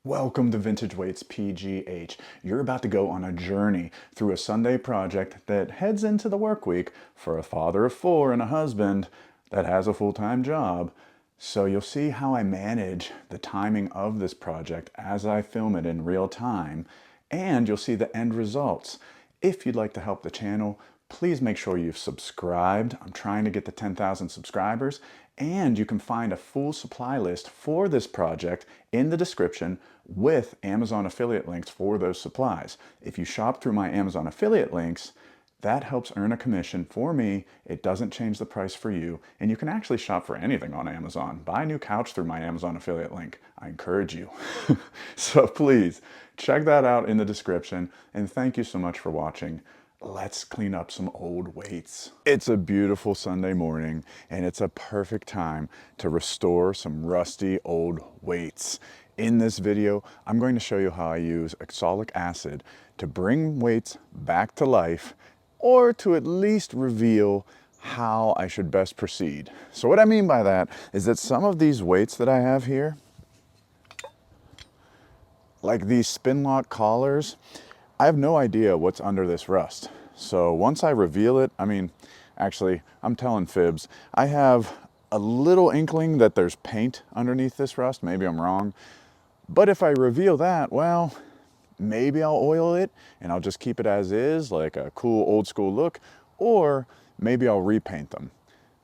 Welcome to Vintage Weights PGH. You're about to go on a journey through a Sunday project that heads into the work week for a father of four and a husband that has a full-time job. So you'll see how I manage the timing of this project as I film it in real time, and you'll see the end results. If you'd like to help the channel, please make sure you've subscribed. I'm trying to get to 10,000 subscribers, and you can find a full supply list for this project in the description with Amazon affiliate links for those supplies. If you shop through my Amazon affiliate links, that helps earn a commission for me. It doesn't change the price for you, and you can actually shop for anything on Amazon. Buy a new couch through my Amazon affiliate link. I encourage you. So please check that out in the description, and thank you so much for watching. Let's clean up some old weights. It's a beautiful Sunday morning, and it's a perfect time to restore some rusty old weights. In this video, I'm going to show you how I use oxalic acid to bring weights back to life, or to at least reveal how I should best proceed. So what I mean by that is that some of these weights that I have here, like these spin lock collars, I have no idea what's under this rust. So once I reveal it, actually, I'm telling fibs. I have a little inkling that there's paint underneath this rust. Maybe I'm wrong. But if I reveal that, well, maybe I'll oil it and I'll just keep it as is, like a cool old school look, or maybe I'll repaint them.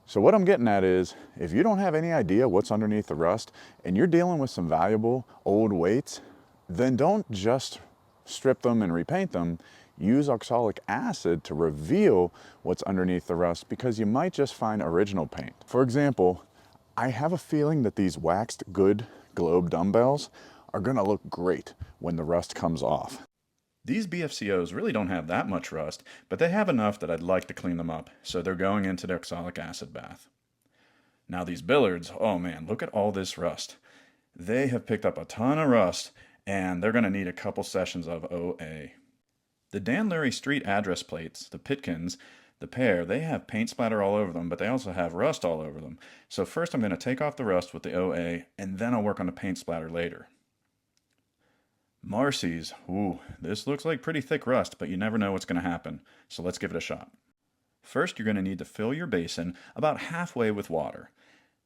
So what I'm getting at is, if you don't have any idea what's underneath the rust and you're dealing with some valuable old weights, then don't just strip them and repaint them. Use oxalic acid to reveal what's underneath the rust, because you might just find original paint. For example, I have a feeling that these waxed good globe dumbbells are gonna look great when the rust comes off. These BFCOs really don't have that much rust, but they have enough that I'd like to clean them up, so they're going into the oxalic acid bath. Now these billards, oh man, look at all this rust. They have picked up a ton of rust, and they're going to need a couple sessions of OA. The Dan Lurie Street address plates, the Pitkins, the pair, they have paint splatter all over them, but they also have rust all over them. So first I'm going to take off the rust with the OA, and then I'll work on the paint splatter later. Marcy's, ooh, this looks like pretty thick rust, but you never know what's going to happen, so let's give it a shot. First, you're going to need to fill your basin about halfway with water.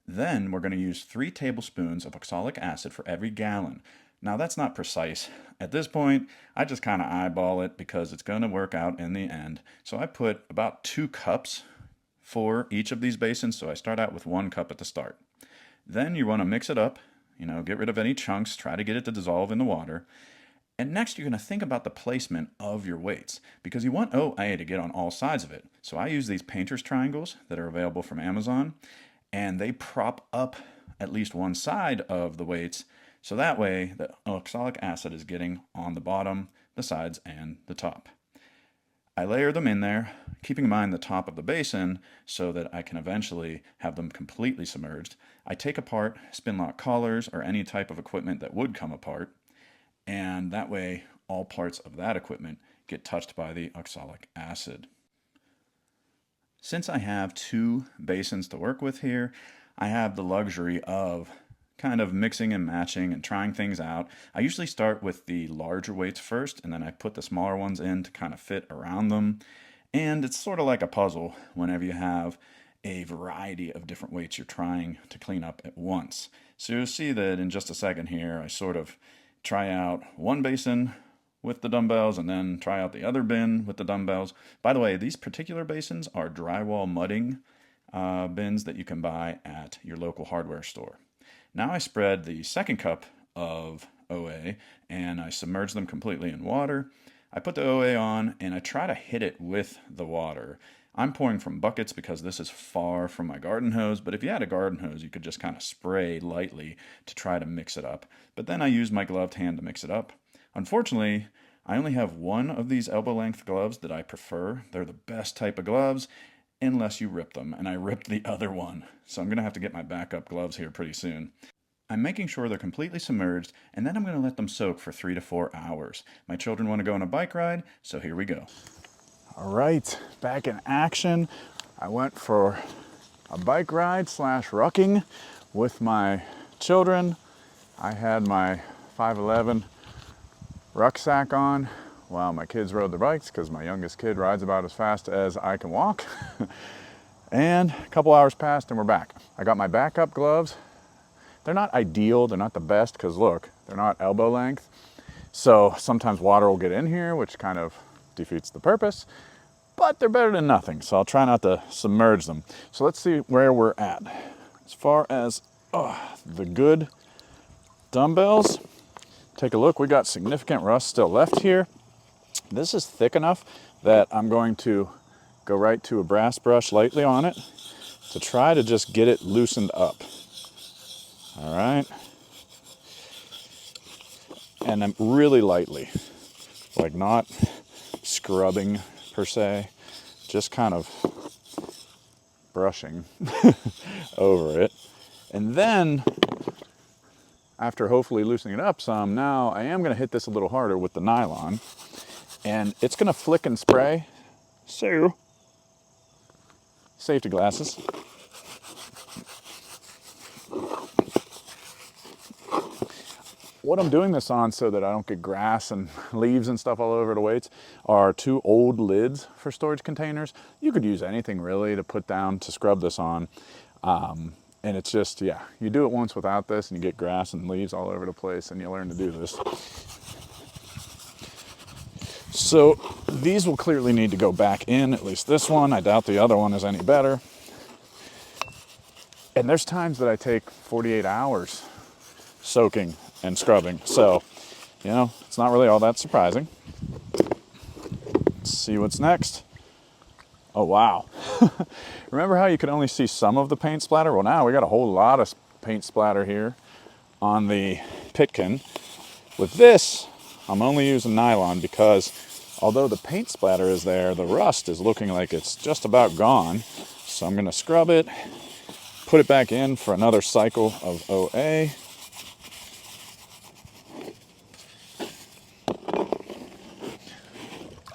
Then we're going to use 3 tablespoons of oxalic acid for every gallon. Now that's not precise. At this point, I just kind of eyeball it because it's going to work out in the end. So I put about 2 cups for each of these basins, so I start out with 1 cup at the start. Then you want to mix it up, get rid of any chunks, try to get it to dissolve in the water. And next you're going to think about the placement of your weights, because you want OA to get on all sides of it. So I use these painter's triangles that are available from Amazon, and they prop up at least one side of the weights, so that way the oxalic acid is getting on the bottom, the sides, and the top. I layer them in there, keeping in mind the top of the basin so that I can eventually have them completely submerged. I take apart spin lock collars or any type of equipment that would come apart, and that way all parts of that equipment get touched by the oxalic acid. Since I have 2 basins to work with here, I have the luxury of kind of mixing and matching and trying things out. I usually start with the larger weights first, and then I put the smaller ones in to kind of fit around them. And it's sort of like a puzzle whenever you have a variety of different weights you're trying to clean up at once. So you'll see that in just a second here, I sort of try out one basin with the dumbbells and then try out the other bin with the dumbbells. By the way, these particular basins are drywall mudding bins that you can buy at your local hardware store. Now I spread the 2nd cup of OA and I submerge them completely in water. I put the OA on and I try to hit it with the water. I'm pouring from buckets because this is far from my garden hose, but if you had a garden hose, you could just kind of spray lightly to try to mix it up. But then I use my gloved hand to mix it up. Unfortunately, I only have one of these elbow length gloves that I prefer. They're the best type of gloves, unless you rip them, and I ripped the other one. So I'm going to have to get my backup gloves here pretty soon. I'm making sure they're completely submerged, and then I'm going to let them soak for 3 to 4 hours. My children want to go on a bike ride, so here we go. All right, back in action. I went for a bike ride / rucking with my children. I had my 5'11" rucksack on while my kids rode their bikes, because my youngest kid rides about as fast as I can walk. And a couple hours passed and we're back. I got my backup gloves. They're not ideal, they're not the best, because look, they're not elbow length. So sometimes water will get in here, which kind of defeats the purpose, but they're better than nothing. So I'll try not to submerge them. So let's see where we're at. As far as the good dumbbells, take a look. We got significant rust still left here. This is thick enough that I'm going to go right to a brass brush lightly on it to try to just get it loosened up. All right. And I'm really lightly, like not scrubbing per se, just kind of brushing over it. And then after hopefully loosening it up some, now I am going to hit this a little harder with the nylon, and it's going to flick and spray. So, safety glasses. What I'm doing this on so that I don't get grass and leaves and stuff all over the weights are 2 old lids for storage containers. You could use anything really to put down to scrub this on. And it's just, yeah, you do it once without this and you get grass and leaves all over the place, and you learn to do this. So these will clearly need to go back in, at least this one. I doubt the other one is any better. And there's times that I take 48 hours soaking and scrubbing. So, you know, it's not really all that surprising. Let's see what's next. Oh, wow. Remember how you could only see some of the paint splatter? Well, now we got a whole lot of paint splatter here on the Pitkin. With this, I'm only using nylon because although the paint splatter is there, the rust is looking like it's just about gone. So I'm going to scrub it, put it back in for another cycle of OA.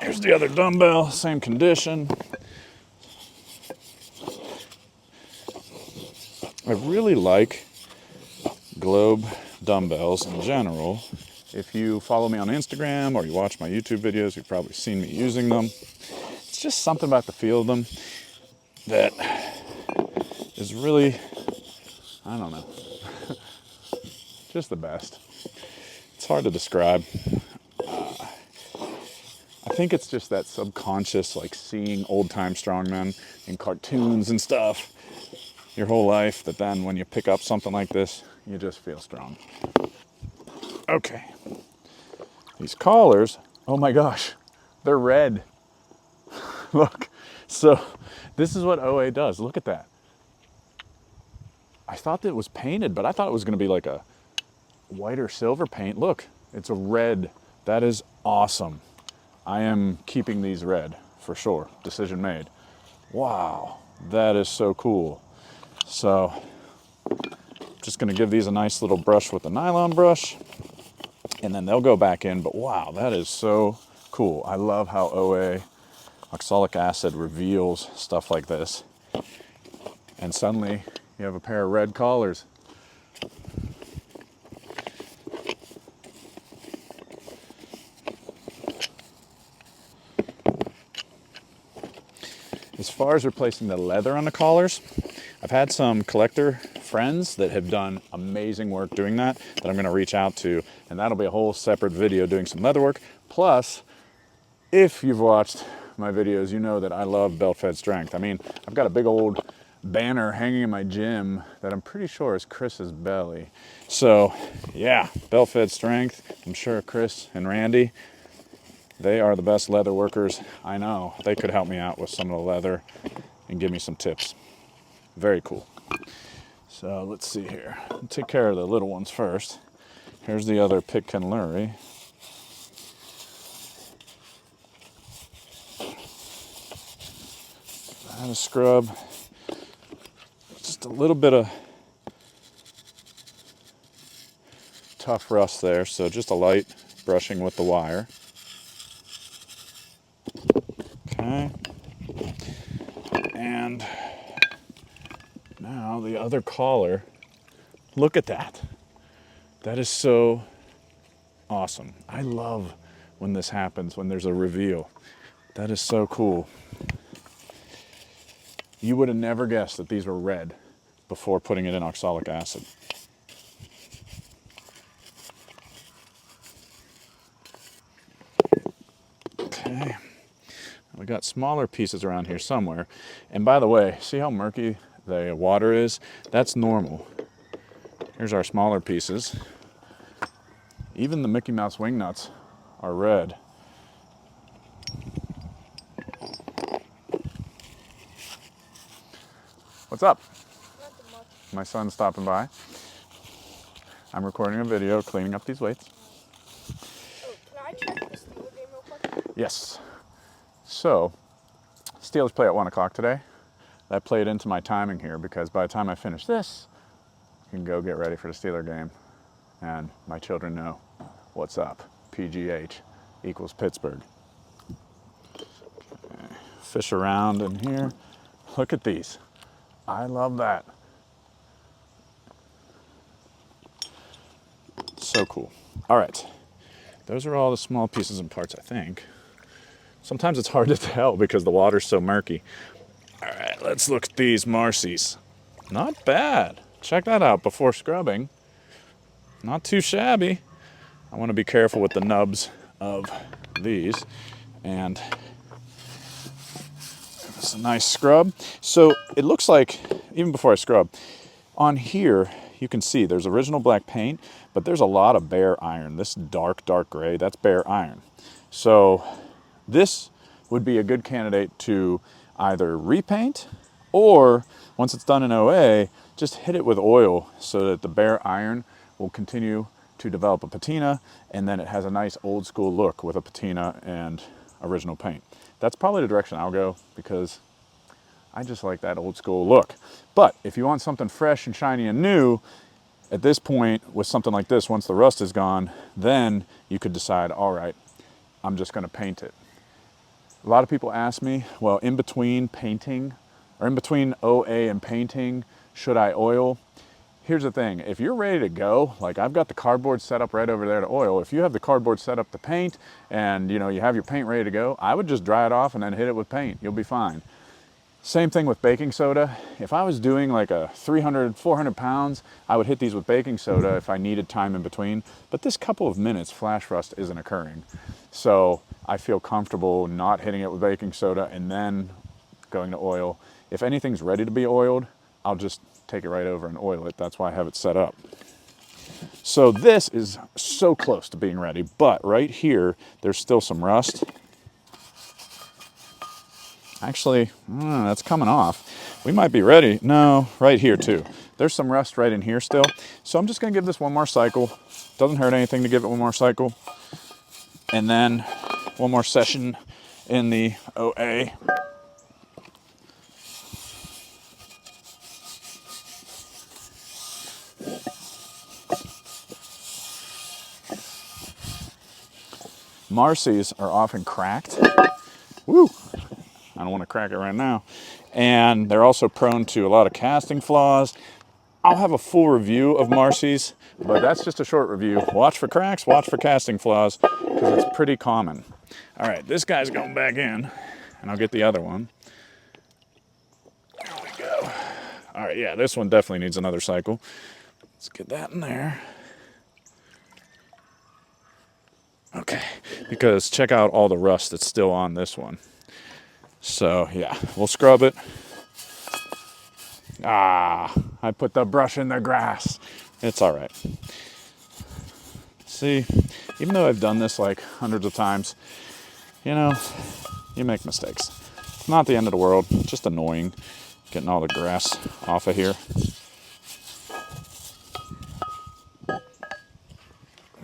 Here's the other dumbbell, same condition. I really like Globe dumbbells in general. If you follow me on Instagram or you watch my YouTube videos, you've probably seen me using them. It's just something about the feel of them that is really, I don't know, just the best. It's hard to describe. I think it's just that subconscious, like seeing old-time strongmen in cartoons and stuff your whole life, that then when you pick up something like this, you just feel strong. Okay. These collars, oh my gosh, they're red. Look, so this is what OA does. Look at that. I thought that it was painted, but I thought it was going to be like a white or silver paint. Look, it's a red. That is awesome. I am keeping these red for sure. Decision made. Wow, that is so cool. So, just going to give these a nice little brush with the nylon brush, and then they'll go back in. But wow, that is so cool. I love how OA, oxalic acid, reveals stuff like this. And suddenly you have a pair of red collars. As far as replacing the leather on the collars, I've had some collector friends that have done amazing work doing that I'm going to reach out to, and that'll be a whole separate video doing some leather work. Plus, if you've watched my videos, you know that I love belt-fed strength. I mean, I've got a big old banner hanging in my gym that I'm pretty sure is Chris's belly. So yeah, belt-fed strength. I'm sure Chris and Randy, they are the best leather workers I know. They could help me out with some of the leather and give me some tips. Very cool. So let's see here. I'll take care of the little ones first. Here's the other Pitkin Lurie. Add a scrub. Just a little bit of tough rust there, so just a light brushing with the wire. Okay. And now the other collar. Look at that. That is so awesome. I love when this happens, when there's a reveal. That is so cool. You would have never guessed that these were red before putting it in oxalic acid. Okay. We got smaller pieces around here somewhere. And by the way, see how murky the water is? That's normal. Here's our smaller pieces. Even the Mickey Mouse wing nuts are red. What's up? Nothing much. My son's stopping by. I'm recording a video cleaning up these weights. Oh, can I check the Steelers game real quick? Yes. So, Steelers play at 1 o'clock today. That played into my timing here because by the time I finish this, I can go get ready for the Steeler game. And my children know what's up. PGH equals Pittsburgh. Okay. Fish around in here. Look at these. I love that. So cool. All right. Those are all the small pieces and parts, I think. Sometimes it's hard to tell because the water's so murky. All right, let's look at these Marcy's. Not bad. Check that out before scrubbing. Not too shabby. I want to be careful with the nubs of these. And it's a nice scrub. So it looks like, even before I scrub, on here you can see there's original black paint, but there's a lot of bare iron. This dark gray, that's bare iron. So this would be a good candidate to either repaint or, once it's done in OA, just hit it with oil so that the bare iron will continue to develop a patina, and then it has a nice old school look with a patina and original paint. That's probably the direction I'll go because I just like that old school look. But if you want something fresh and shiny and new, at this point with something like this, once the rust is gone, then you could decide, all right, I'm just gonna paint it. A lot of people ask me, well, in between painting, or in between OA and painting, should I oil? Here's the thing, if you're ready to go, like I've got the cardboard set up right over there to oil. If you have the cardboard set up to paint and you have your paint ready to go, I would just dry it off and then hit it with paint. You'll be fine. Same thing with baking soda. If I was doing like a 300, 400 pounds, I would hit these with baking soda if I needed time in between. But this couple of minutes, flash rust isn't occurring. So I feel comfortable not hitting it with baking soda and then going to oil. If anything's ready to be oiled, I'll just take it right over and oil it. That's why I have it set up. So this is so close to being ready, but right here, there's still some rust. Actually, that's coming off. We might be ready. No, right here too. There's some rust right in here still. So I'm just gonna give this one more cycle. Doesn't hurt anything to give it one more cycle. And then one more session in the OA. Marcy's are often cracked. Woo! I don't want to crack it right now. And they're also prone to a lot of casting flaws. I'll have a full review of Marcy's, but that's just a short review. Watch for cracks, watch for casting flaws, because it's pretty common. All right, this guy's going back in, and I'll get the other one. There we go. All right, yeah, this one definitely needs another cycle. Let's get that in there. Okay, because check out all the rust that's still on this one. So yeah, we'll scrub it. I put the brush in the grass. It's all right. See, even though I've done this like hundreds of times, you make mistakes. It's not the end of the world, just annoying getting all the grass off of here.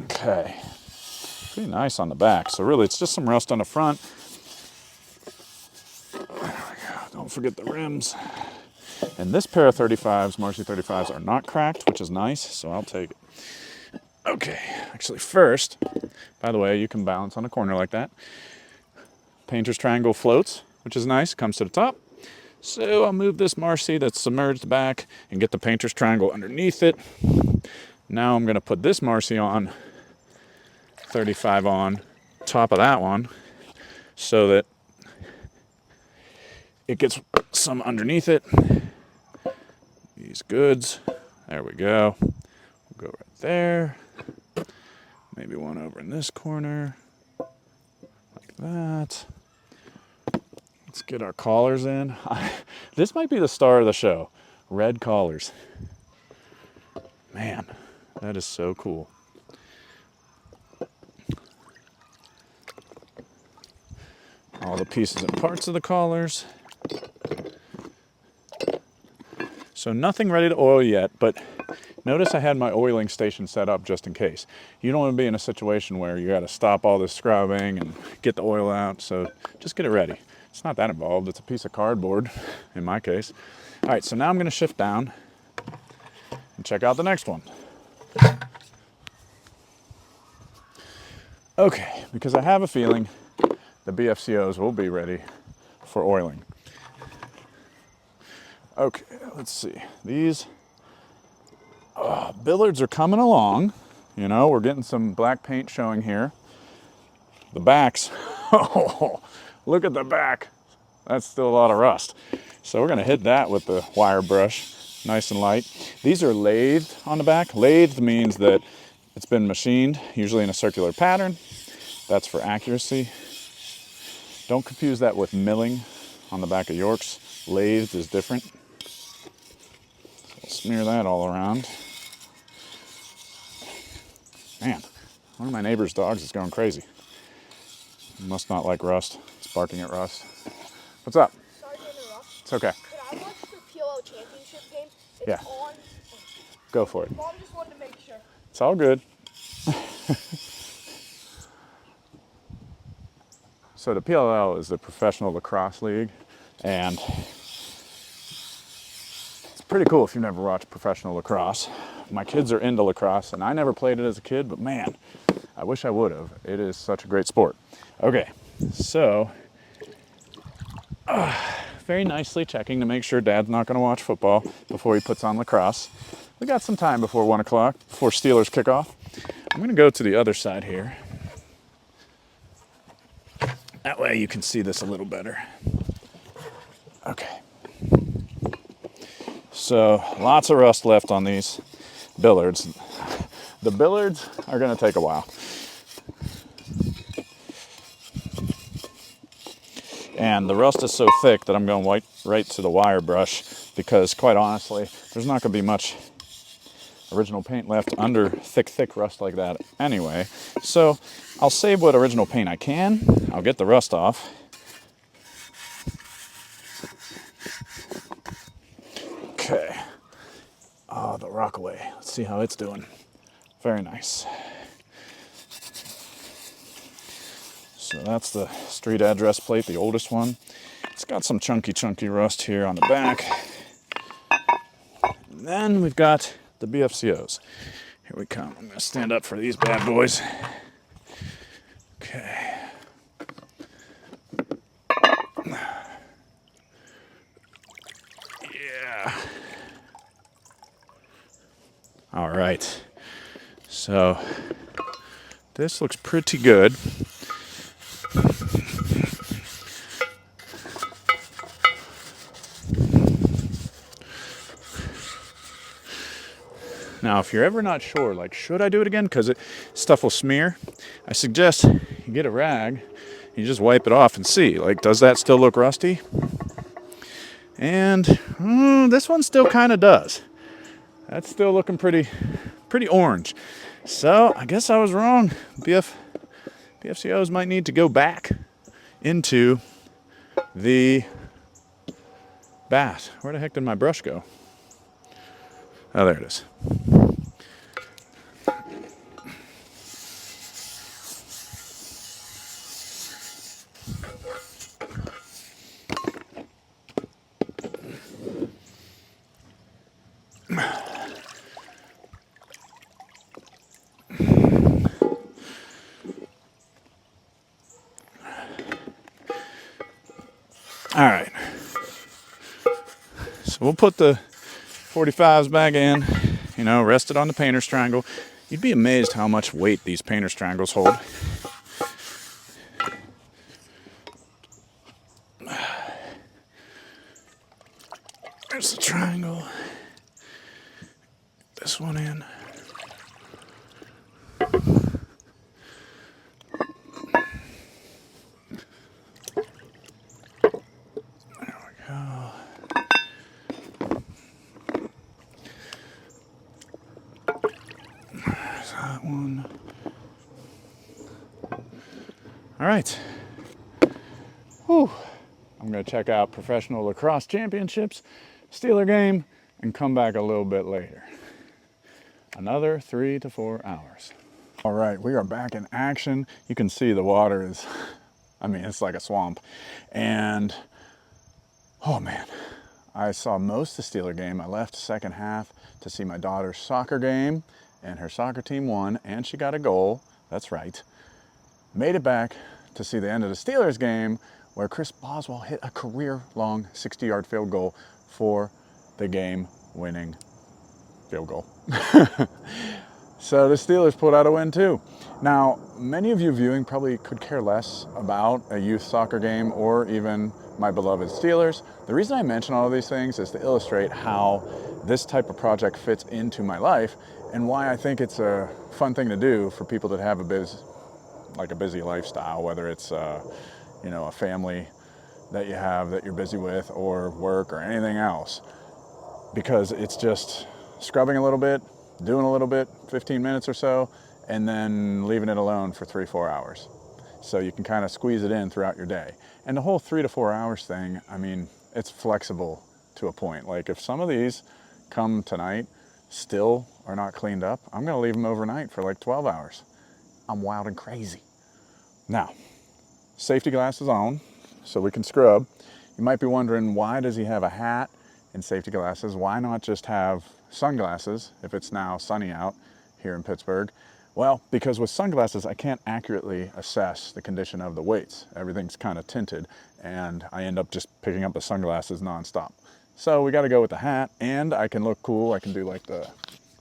Okay, pretty nice on the back. So really it's just some rust on the front. Don't forget the rims. And this pair of 35s, Marcy 35s, are not cracked, which is nice, so I'll take it. Okay, actually first, by the way, you can balance on a corner like that. Painter's triangle floats, which is nice, comes to the top. So I'll move this Marcy that's submerged back and get the painter's triangle underneath it. Now I'm gonna put this Marcy on 35 on top of that one so that it gets some underneath it. These goods. There we go. We'll go right there. Maybe one over in this corner. Like that. Let's get our collars in. This might be the star of the show. Red collars. Man, that is so cool. All the pieces and parts of the collars. So nothing ready to oil yet, but notice I had my oiling station set up just in case. You don't want to be in a situation where you got to stop all this scrubbing and get the oil out, so just get it ready. It's not that involved. It's a piece of cardboard in my case. All right, so now I'm going to shift down and check out the next one. Okay, because I have a feeling the BFCOs will be ready for oiling. Okay, let's see. These billards are coming along. You know, we're getting some black paint showing here. The backs, oh, look at the back. That's still a lot of rust. So we're gonna hit that with the wire brush, nice and light. These are lathed on the back. Lathed means that it's been machined, usually in a circular pattern. That's for accuracy. Don't confuse that with milling on the back of Yorks. Lathed is different. So we'll smear that all around. Man, one of my neighbor's dogs is going crazy. Must not like rust. It's barking at rust. What's up? Sorry to interrupt. It's okay. Could I watch the PLO championship game? It's Yeah. on. Go for it. Mom just wanted to make sure. It's all good. So the PLL is the Professional Lacrosse League, and it's pretty cool if you've never watched professional lacrosse. My kids are into lacrosse, and I never played it as a kid, but man, I wish I would have. It is such a great sport. Okay, so very nicely checking to make sure Dad's not going to watch football before he puts on lacrosse. We got some time before 1 o'clock, before Steelers kickoff. I'm going to go to the other side here. That way you can see this a little better. Okay. So lots of rust left on these billards. The billards are going to take a while. And the rust is so thick that I'm going right to the wire brush because quite honestly, there's not going to be much original paint left under thick rust like that anyway. So I'll save what original paint I can. I'll get the rust off. Okay. Oh, the Rockaway. Let's see how it's doing. Very nice. So that's the street address plate, the oldest one. It's got some chunky rust here on the back. And then we've got the BFCOs. Here we come. I'm going to stand up for these bad boys. Okay. Yeah. All right. So this looks pretty good. Now, if you're ever not sure, like, should I do it again? Because stuff will smear. I suggest you get a rag, you just wipe it off and see. Like, does that still look rusty? And this one still kind of does. That's still looking pretty orange. So I guess I was wrong. BFCOs might need to go back into the bath. Where the heck did my brush go? Oh, there it is. All right. So we'll put the 45s back in, rest it on the painter's triangle. You'd be amazed how much weight these painter's triangles hold. There's the triangle. This one in. There we go. There's that one. All right. Whew. I'm going to check out Professional Lacrosse Championships, Steeler game, and come back a little bit later. Another 3 to 4 hours. All right, we are back in action. You can see the water is, I mean, it's like a swamp. And, oh man, I saw most of the Steeler game. I left second half to see my daughter's soccer game, and her soccer team won, and she got a goal. That's right. Made it back to see the end of the Steelers game, where Chris Boswell hit a career-long 60-yard field goal for the game-winning field goal. So the Steelers pulled out a win too. Now, many of you viewing probably could care less about a youth soccer game or even my beloved Steelers. The reason I mention all of these things is to illustrate how this type of project fits into my life and why I think it's a fun thing to do for people that have a busy lifestyle, whether it's you know, a family that you have that you're busy with, or work, or anything else. Because it's just scrubbing a little bit, doing a little bit, 15 minutes or so, and then leaving it alone for 3-4 hours. So you can kind of squeeze it in throughout your day. And the whole 3 to 4 hours thing, I mean, it's flexible to a point. Like if some of these come tonight, still are not cleaned up, I'm gonna leave them overnight for like 12 hours. I'm wild and crazy. Now, safety glasses on, so we can scrub. You might be wondering, why does he have a hat and safety glasses? Why not just have sunglasses if it's now sunny out here in Pittsburgh? Well, because with sunglasses, I can't accurately assess the condition of the weights. Everything's kind of tinted, and I end up just picking up the sunglasses nonstop. So we got to go with the hat, and I can look cool. I can do like the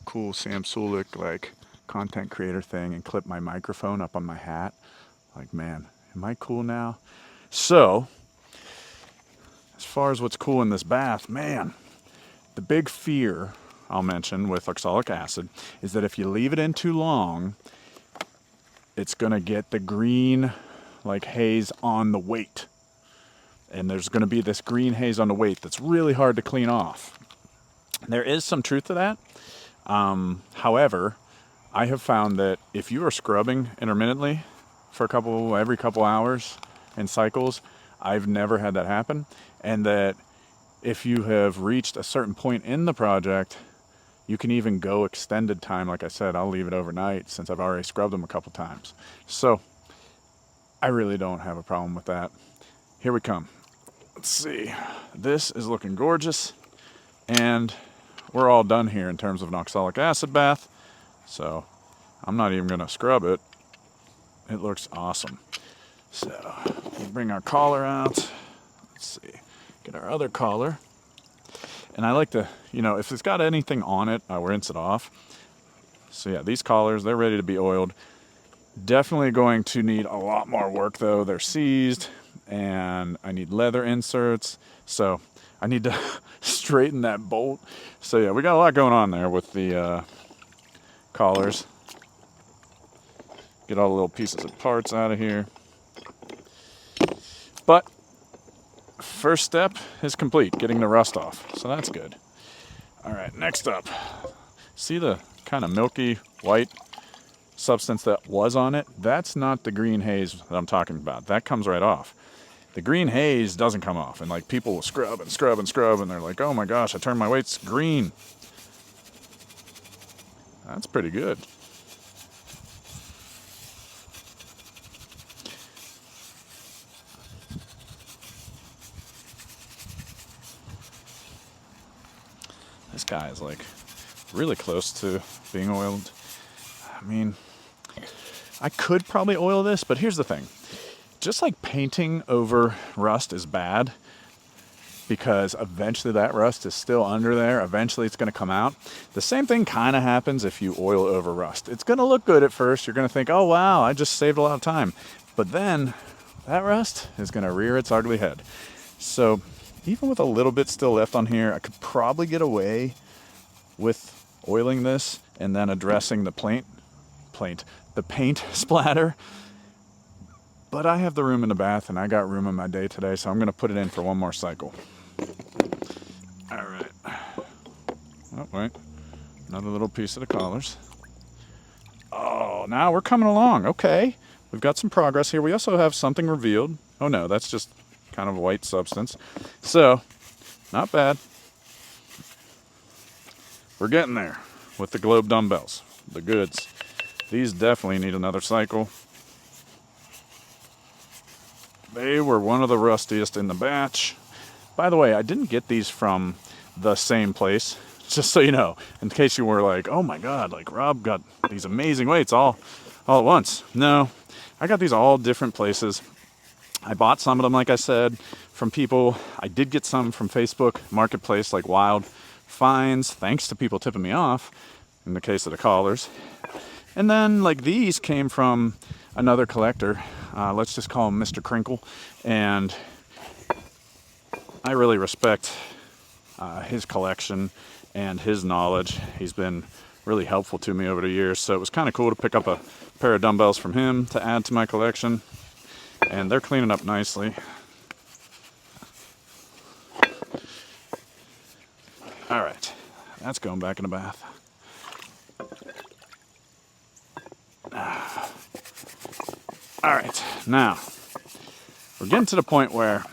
cool Sam Sulik like content creator thing and clip my microphone up on my hat. Like, man, am I cool now? So, as far as what's cool in this bath, man, the big fear I'll mention with oxalic acid is that if you leave it in too long, it's gonna get the green like haze on the weight. And there's gonna be this green haze on the weight that's really hard to clean off. There is some truth to that. However, I have found that if you are scrubbing intermittently for every couple hours in cycles, I've never had that happen. And that if you have reached a certain point in the project, you can even go extended time. Like I said, I'll leave it overnight since I've already scrubbed them a couple times. So I really don't have a problem with that. Here we come. Let's see. This is looking gorgeous. And we're all done here in terms of an oxalic acid bath. So I'm not even gonna scrub it. It looks awesome. So we'll bring our collar out. Let's see, get our other collar. And I like to, you know, if it's got anything on it, I rinse it off. So yeah, these collars, they're ready to be oiled. Definitely going to need a lot more work though. They're seized and I need leather inserts. So I need to straighten that bolt. So yeah, we got a lot going on there with the collars. Get all the little pieces of parts out of here. But first step is complete, getting the rust off. So that's good. All right, next up, see the kind of milky white substance that was on it? That's not the green haze that I'm talking about. That comes right off. The green haze doesn't come off, and like people will scrub and scrub and scrub, and they're like, oh my gosh, I turned my weights green. That's pretty good. This guy is like really close to being oiled. I mean, I could probably oil this, but here's the thing. Just like painting over rust is bad, because eventually that rust is still under there. Eventually it's going to come out. The same thing kind of happens if you oil over rust. It's going to look good at first. You're going to think, oh wow, I just saved a lot of time. But then that rust is going to rear its ugly head. So even with a little bit still left on here, I could probably get away with oiling this and then addressing the paint splatter. But I have the room in the bath and I got room in my day today, so I'm going to put it in for one more cycle. All right. Oh, wait. Another little piece of the collars. Oh, now we're coming along. Okay. We've got some progress here. We also have something revealed. Oh, no, that's just kind of white substance. So, not bad. We're getting there with the globe dumbbells. The goods. These definitely need another cycle. They were one of the rustiest in the batch. By the way, I didn't get these from the same place, just so you know, in case you were like, oh my God, like Rob got these amazing weights all at once. No, I got these all different places. I bought some of them, like I said, from people. I did get some from Facebook Marketplace, like wild finds, thanks to people tipping me off, in the case of the collars. And then, like, these came from another collector. Let's just call him Mr. Crinkle. And I really respect his collection and his knowledge. He's been really helpful to me over the years. So it was kind of cool to pick up a pair of dumbbells from him to add to my collection. And they're cleaning up nicely. All right, that's going back in the bath. All right, now we're getting to the point where,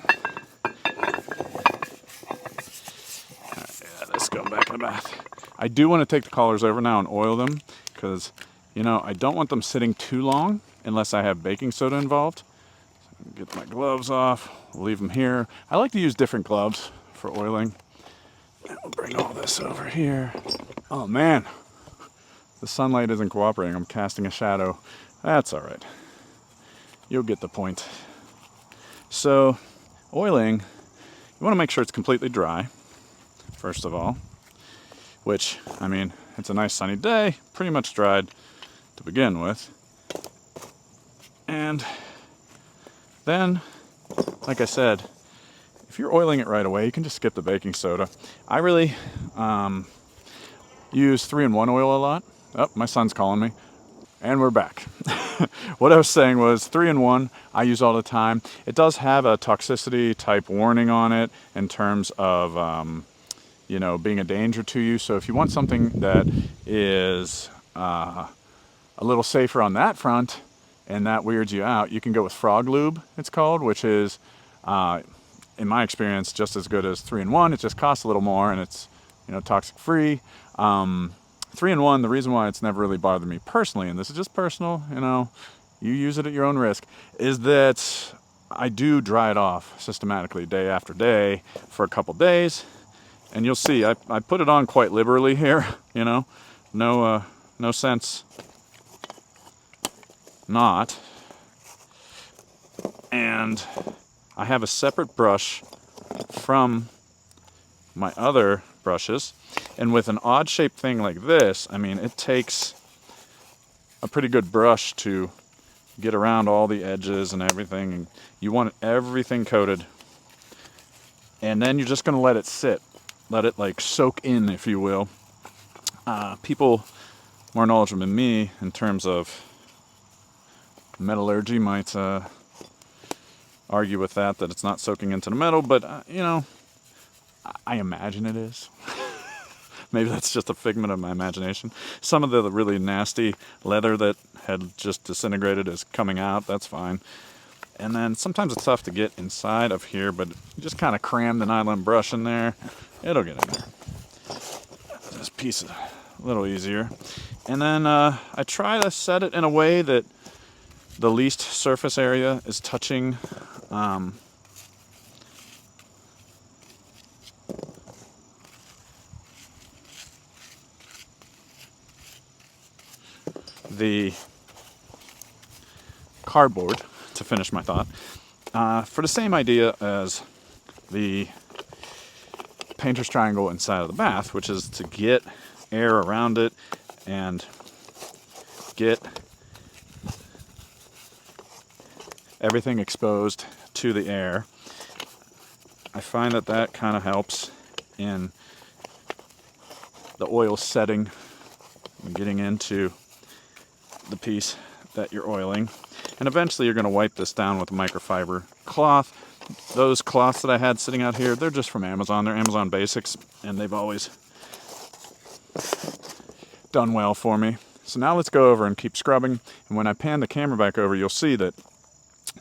let's go back in the bath. I do want to take the collars over now and oil them because, you know, I don't want them sitting too long unless I have baking soda involved. So get my gloves off, leave them here. I like to use different gloves for oiling. And we'll bring all this over here. Oh man, the sunlight isn't cooperating. I'm casting a shadow. That's all right. You'll get the point. So, oiling, you want to make sure it's completely dry, first of all, which, I mean, it's a nice sunny day, pretty much dried to begin with. And then, like I said, if you're oiling it right away, you can just skip the baking soda. I really use 3-in-1 oil a lot. Oh, my son's calling me. And we're back. What I was saying was 3-in-1 I use all the time. It does have a toxicity type warning on it in terms of, you know, being a danger to you. So if you want something that is a little safer on that front and that weirds you out, you can go with Frog Lube, it's called, which is, in my experience, just as good as 3-in-1. It just costs a little more and it's, you know, toxic free. 3-in-1, the reason why it's never really bothered me personally, and this is just personal, you know, you use it at your own risk, is that I do dry it off systematically day after day for a couple days. And you'll see, I put it on quite liberally here, you know, no sense not. And I have a separate brush from my other brushes. And with an odd shaped thing like this, I mean, it takes a pretty good brush to get around all the edges and everything. And you want everything coated. And then you're just going to let it sit. Let it like soak in, if you will. People more knowledgeable than me in terms of metallurgy might argue with that it's not soaking into the metal. But, you know, I imagine it is. Maybe that's just a figment of my imagination. Some of the really nasty leather that had just disintegrated is coming out. That's fine. And then sometimes it's tough to get inside of here, but you just kind of cram the nylon brush in there. It'll get in there. This piece is a little easier. And then I try to set it in a way that the least surface area is touching the cardboard, to finish my thought, for the same idea as the painter's triangle inside of the bath, which is to get air around it and get everything exposed to the air. I find that that kind of helps in the oil setting and getting into the piece that you're oiling. And eventually you're going to wipe this down with a microfiber cloth. Those cloths that I had sitting out here, they're just from Amazon. They're Amazon Basics, and they've always done well for me. So now let's go over and keep scrubbing. And when I pan the camera back over, you'll see that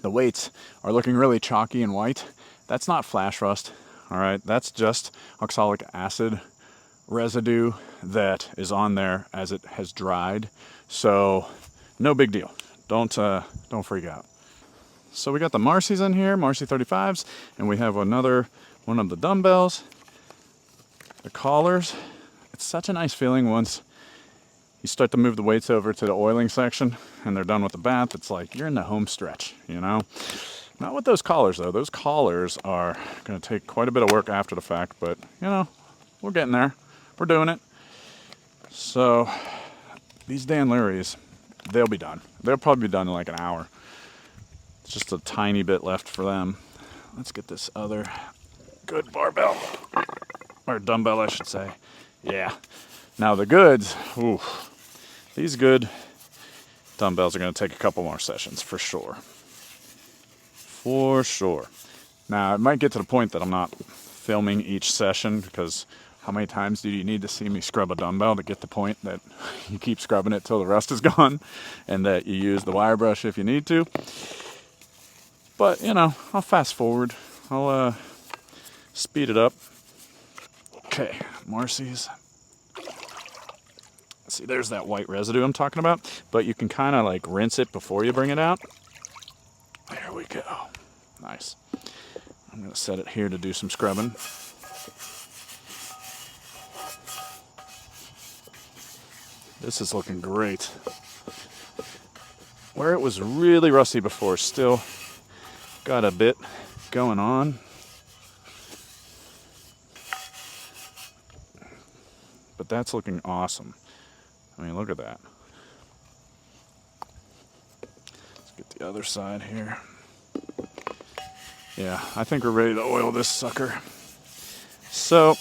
the weights are looking really chalky and white. That's not flash rust, all right? That's just oxalic acid residue that is on there as it has dried. So no big deal. Don't freak out. So we got the Marcy's in here, Marcy 35s, and we have another one of the dumbbells, the collars. It's such a nice feeling once you start to move the weights over to the oiling section and they're done with the bath. It's like you're in the home stretch, you know? Not with those collars though. Those collars are going to take quite a bit of work after the fact, but you know, we're getting there. We're doing it. So these Dan Larry's, they'll be done. They'll probably be done in like an hour. It's just a tiny bit left for them. Let's get this other good barbell, or dumbbell I should say. Yeah. Now the goods, ooh, these good dumbbells are going to take a couple more sessions for sure. For sure. Now it might get to the point that I'm not filming each session, because how many times do you need to see me scrub a dumbbell to get the point that you keep scrubbing it till the rust is gone and that you use the wire brush if you need to? But, you know, I'll fast forward. I'll speed it up. Okay, Marcy's. See, there's that white residue I'm talking about, but you can kind of like rinse it before you bring it out. There we go. Nice. I'm going to set it here to do some scrubbing. This is looking great. Where it was really rusty before, still got a bit going on. But that's looking awesome. I mean, look at that. Let's get the other side here. Yeah, I think we're ready to oil this sucker. So,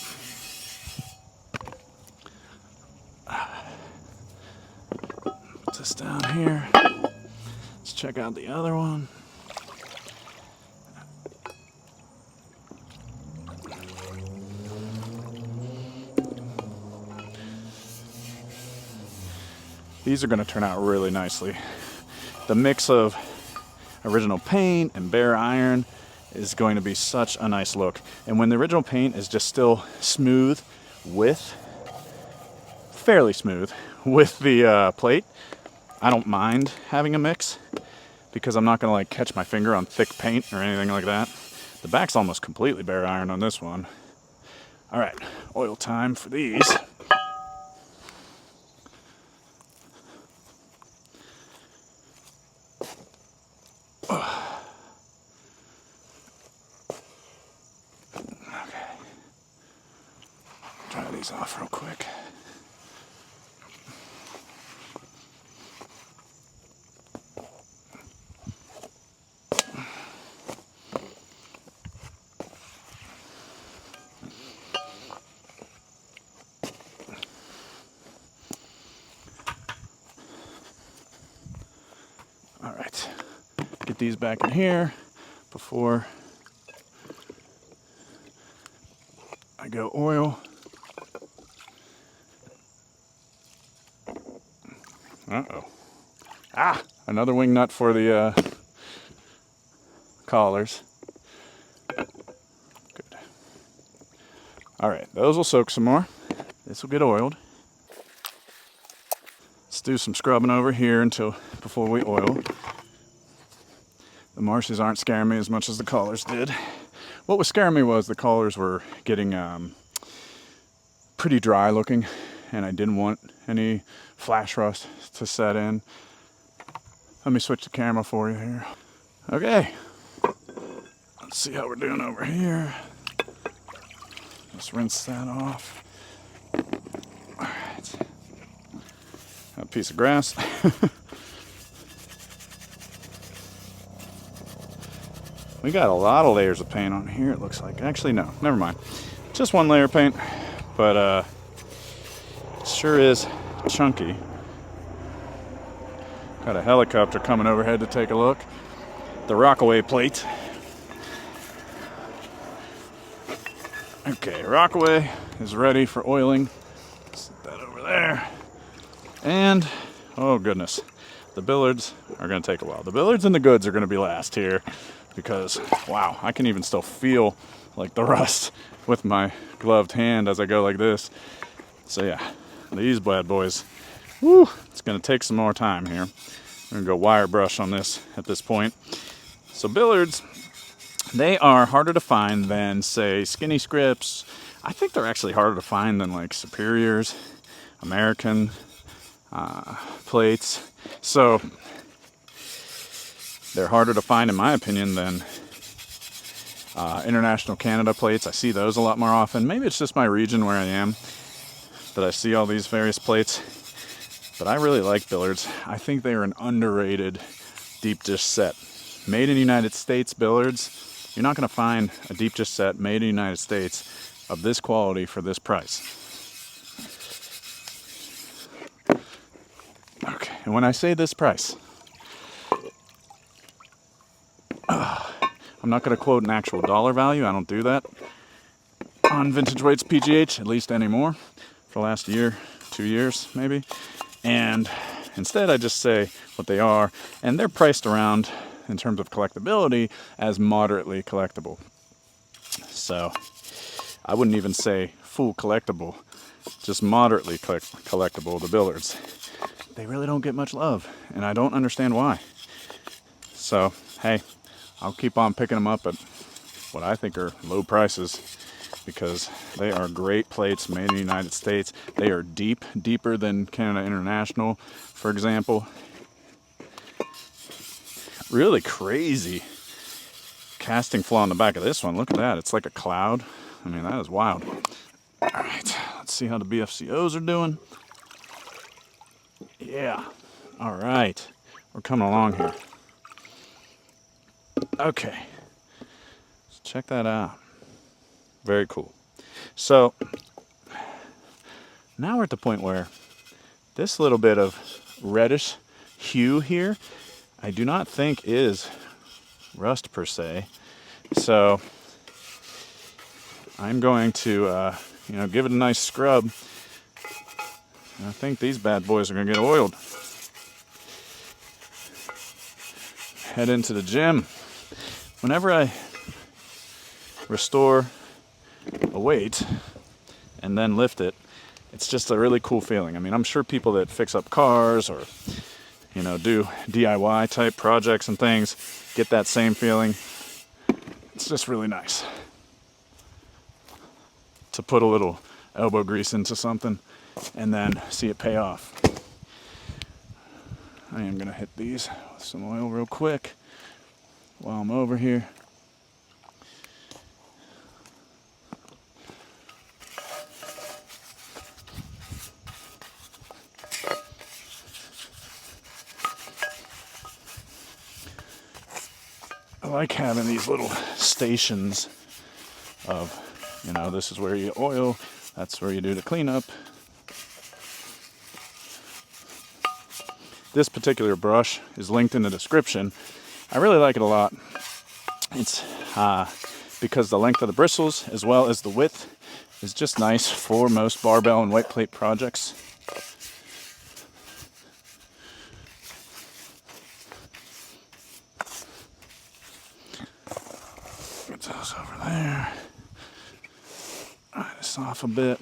put this down here. Let's check out the other one. These are going to turn out really nicely. The mix of original paint and bare iron is going to be such a nice look. And when the original paint is just still smooth with, fairly smooth with the plate, I don't mind having a mix, because I'm not going to like catch my finger on thick paint or anything like that. The back's almost completely bare iron on this one. All right, oil time for these. These off real quick. All right, get these back in here before I go oil. Uh-oh. Ah, another wing nut for the collars. Good. All right, those will soak some more. This will get oiled. Let's do some scrubbing over here before we oil. The Marcy's aren't scaring me as much as the collars did. What was scaring me was the collars were getting pretty dry looking, and I didn't want any flash rust to set in. Let me switch the camera for you here. Okay, let's see how we're doing over here. Just rinse that off. All right. A piece of grass. We got a lot of layers of paint on here, it looks like. Actually, no, never mind. Just one layer of paint, but it sure is chunky. Got a helicopter coming overhead to take a look. The Rockaway plate. Okay, Rockaway is ready for oiling. Set that over there. And, oh goodness, the billards are going to take a while. The billards and the goods are going to be last here because, wow, I can even still feel like the rust with my gloved hand as I go like this. So yeah, these bad boys, woo, it's going to take some more time here. I'm going to go wire brush on this at this point. So billards, they are harder to find than, say, skinny scripts. I think they're actually harder to find than like Superiors, American plates. So they're harder to find, in my opinion, than International Canada plates. I see those a lot more often. Maybe it's just my region where I am that I see all these various plates. But I really like billards. I think they are an underrated deep dish set. Made in the United States billards, you're not going to find a deep dish set made in the United States of this quality for this price. Okay, and when I say this price, I'm not going to quote an actual dollar value. I don't do that on Vintage Weights PGH, at least anymore, for the last year, 2 years maybe. And instead I just say what they are, and they're priced around, in terms of collectability, as moderately collectible. So I wouldn't even say full collectible, just moderately collectible, the billards. They really don't get much love, and I don't understand why. So, hey, I'll keep on picking them up at what I think are low prices, because they are great plates made in the United States. They are deep, deeper than Canada International, for example. Really crazy casting flaw in the back of this one. Look at that. It's like a cloud. I mean, that is wild. All right, let's see how the BFCOs are doing. Yeah. All right. We're coming along here. Okay. Let's check that out. Very cool. So now we're at the point where this little bit of reddish hue here, I do not think is rust per se. So I'm going to, give it a nice scrub. And I think these bad boys are going to get oiled. Head into the gym. Whenever I restore a weight and then lift it, it's just a really cool feeling. I mean, I'm sure people that fix up cars or do DIY type projects and things get that same feeling. It's just really nice to put a little elbow grease into something and then see it pay off. I am gonna hit these with some oil real quick while I'm over here. I like having these little stations of, this is where you oil, that's where you do the cleanup. This particular brush is linked in the description. I really like it a lot. It's because the length of the bristles as well as the width is just nice for most barbell and weight plate projects. Get those over there. This off a bit.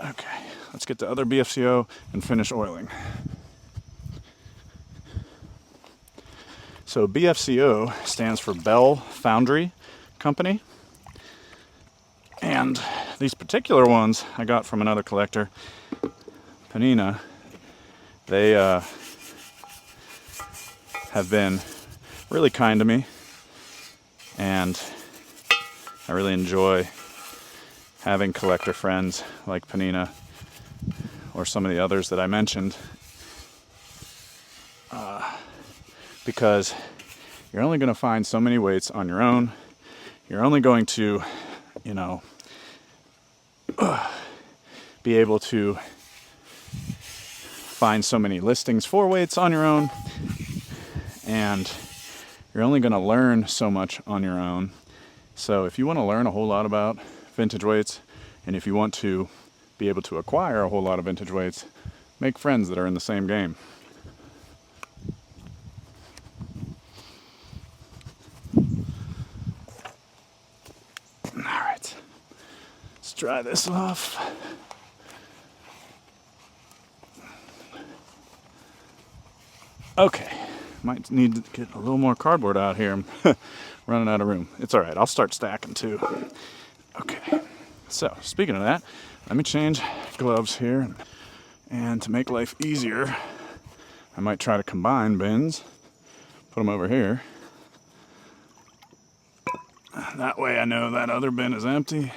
Okay, let's get the other BFCO and finish oiling. So BFCO stands for Bell Foundry Company. And these particular ones I got from another collector, Panina. They have been really kind to me, and I really enjoy having collector friends like Panina or some of the others that I mentioned, because you're only going to find so many weights on your own. You're only going to, you know, be able to find so many listings for weights on your own, and you're only going to learn so much on your own. So if you want to learn a whole lot about vintage weights, and if you want to be able to acquire a whole lot of vintage weights, make friends that are in the same game. All right, let's dry this off. Okay, might need to get a little more cardboard out here. I'm running out of room. It's all right, I'll start stacking too. Okay, so speaking of that, let me change gloves here. And to make life easier, I might try to combine bins, put them over here. That way I know that other bin is empty,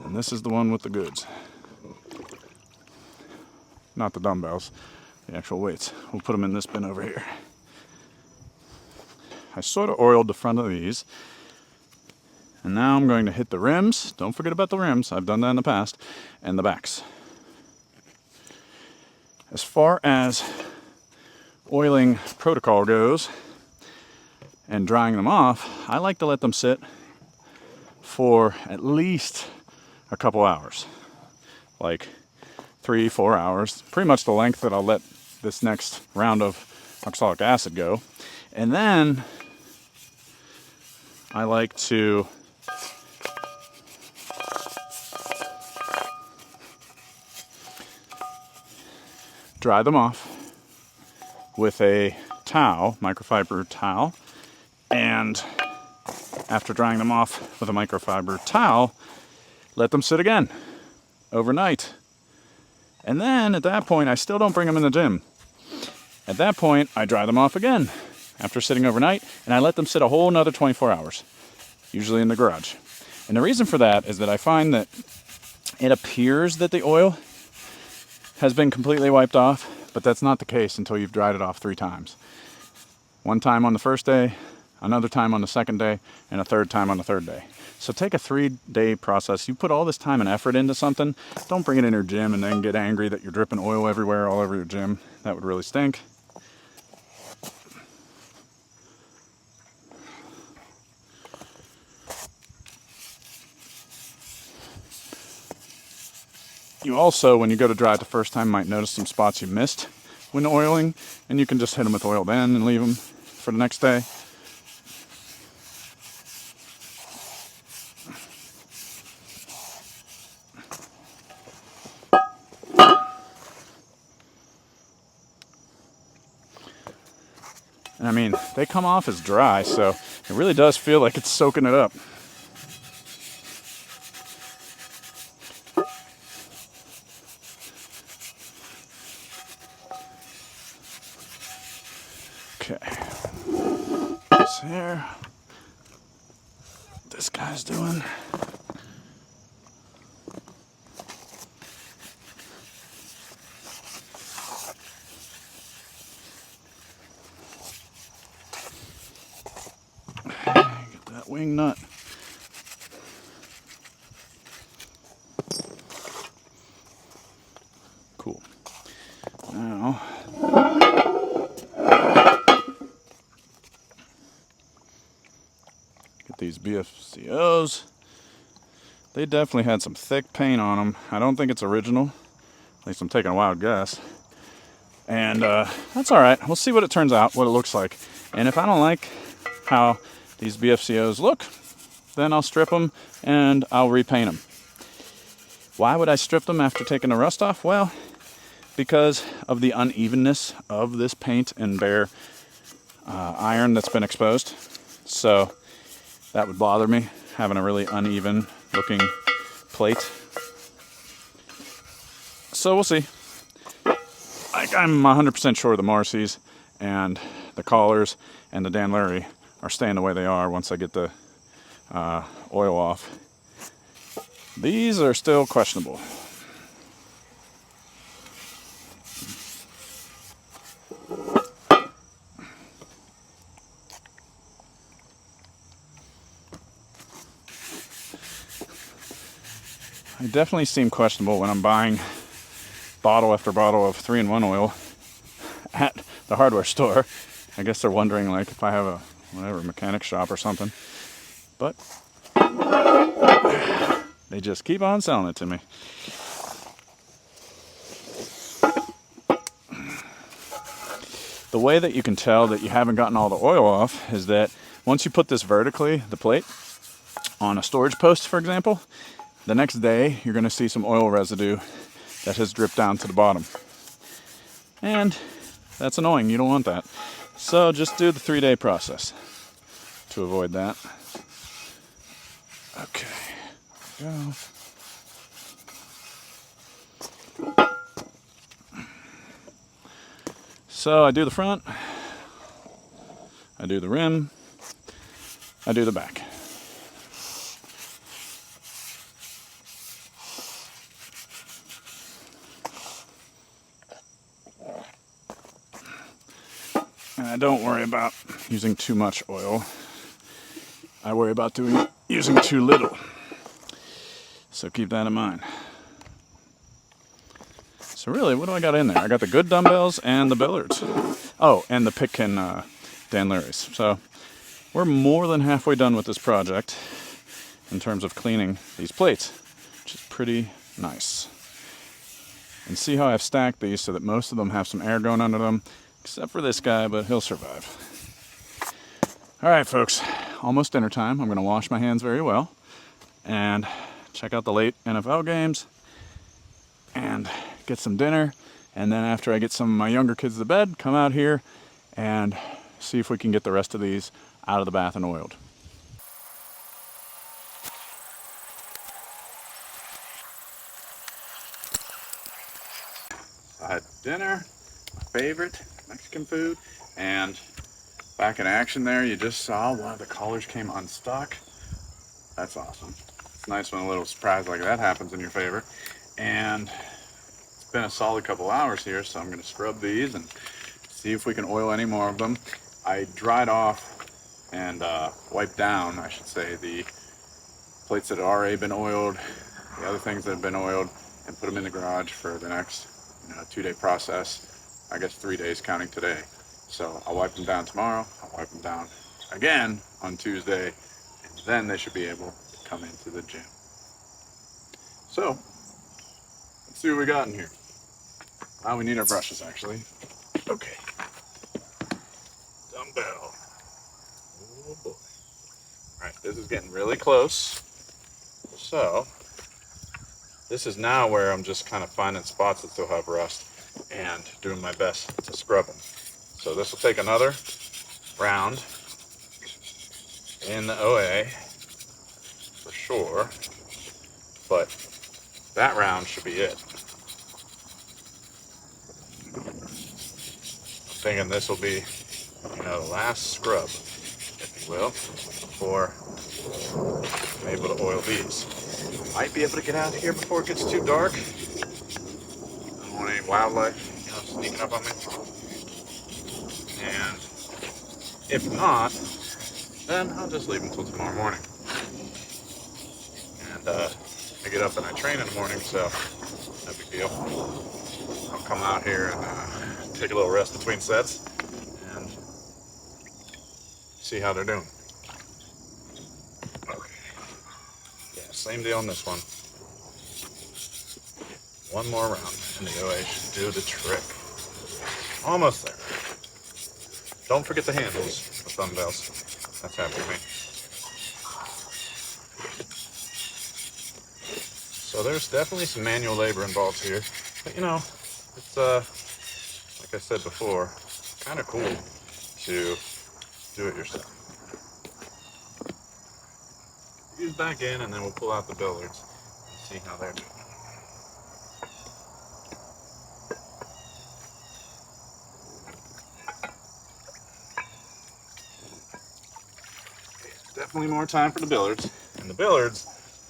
and this is the one with the goods. Not the dumbbells, the actual weights. We'll put them in this bin over here. I sort of oiled the front of these, and now I'm going to hit the rims. Don't forget about the rims, I've done that in the past, and the backs. As far as oiling protocol goes and drying them off, I like to let them sit for at least a couple hours, like 3-4 hours, pretty much the length that I'll let this next round of oxalic acid go. And then I like to dry them off with a towel, microfiber towel, and after drying them off with a microfiber towel, let them sit again overnight. And then at that point, I still don't bring them in the gym. At that point, I dry them off again after sitting overnight, and I let them sit a whole another 24 hours, usually in the garage. And the reason for that is that I find that it appears that the oil has been completely wiped off, but that's not the case until you've dried it off 3 times. One time on the first day, another time on the second day, and a third time on the third day. So take a 3-day process. You put all this time and effort into something, don't bring it in your gym and then get angry that you're dripping oil everywhere, all over your gym. That would really stink. You also, when you go to dry it the first time, might notice some spots you missed when oiling, and you can just hit them with oil then and leave them for the next day. And I mean, they come off as dry, so it really does feel like it's soaking it up. Okay, this here, this guy's doing. Get that wing nut. Cool. Now, get these BFCOs. They definitely had some thick paint on them. I don't think it's original. At least I'm taking a wild guess. And that's all right. We'll see what it turns out, what it looks like. And if I don't like how these BFCOs look, then I'll strip them and I'll repaint them. Why would I strip them after taking the rust off? Well, because of the unevenness of this paint and bare iron that's been exposed. So that would bother me, having a really uneven looking plate. So we'll see. I'm 100% sure the Marcy's and the collars and the Dan Larry are staying the way they are once I get the oil off. These are still questionable. They definitely seem questionable when I'm buying bottle after bottle of 3-in-1 oil at the hardware store. I guess they're wondering like if I have a whatever mechanic shop or something. But they just keep on selling it to me. The way that you can tell that you haven't gotten all the oil off is that once you put this vertically, the plate, on a storage post, for example, the next day you're going to see some oil residue that has dripped down to the bottom. And that's annoying. You don't want that. So just do the 3-day process to avoid that. Okay. Go. So I do the front, I do the rim, I do the back. And I don't worry about using too much oil. I worry about using too little. So keep that in mind. So really, what do I got in there? I got the good dumbbells and the billards. Oh, and the Pitkin Dan Larry's. So we're more than halfway done with this project in terms of cleaning these plates, which is pretty nice. And see how I've stacked these so that most of them have some air going under them, except for this guy, but he'll survive. All right, folks, almost dinner time. I'm going to wash my hands very well and check out the late NFL games and get some dinner. And then after I get some of my younger kids to bed, come out here and see if we can get the rest of these out of the bath and oiled. I had dinner, my favorite Mexican food, and back in action there, you just saw one of the collars came unstuck. That's awesome. It's nice when a little surprise like that happens in your favor. And it's been a solid couple hours here, so I'm going to scrub these and see if we can oil any more of them. I dried off and wiped down, I should say, the plates that had already been oiled, the other things that have been oiled, and put them in the garage for the next 2-day process. I guess 3 days counting today. So I'll wipe them down tomorrow. I'll wipe them down again on Tuesday, and then they should be able to come into the gym. So let's see what we got in here. Now we need our brushes, actually. Okay. Dumbbell. Oh boy. All right, this is getting really close. So this is now where I'm just kind of finding spots that still have rust and doing my best to scrub them. So this will take another round in the OA for sure, but that round should be it. I'm thinking this will be, the last scrub, if you will, before I'm able to oil these. Might be able to get out of here before it gets too dark. I don't want any wildlife, sneaking up on me. And if not, then I'll just leave until tomorrow morning. And I get up and I train in the morning, so no big deal. I'll come out here and take a little rest between sets and see how they're doing. Okay. Yeah, same deal on this one. One more round and the OA should do the trick. Almost there. Don't forget the handles, the dumbbells. That's happy with me. So there's definitely some manual labor involved here. But it's like I said before, kind of cool to do it yourself. Use back in and then we'll pull out the billards and see how they're doing. Definitely more time for the billards, and the billards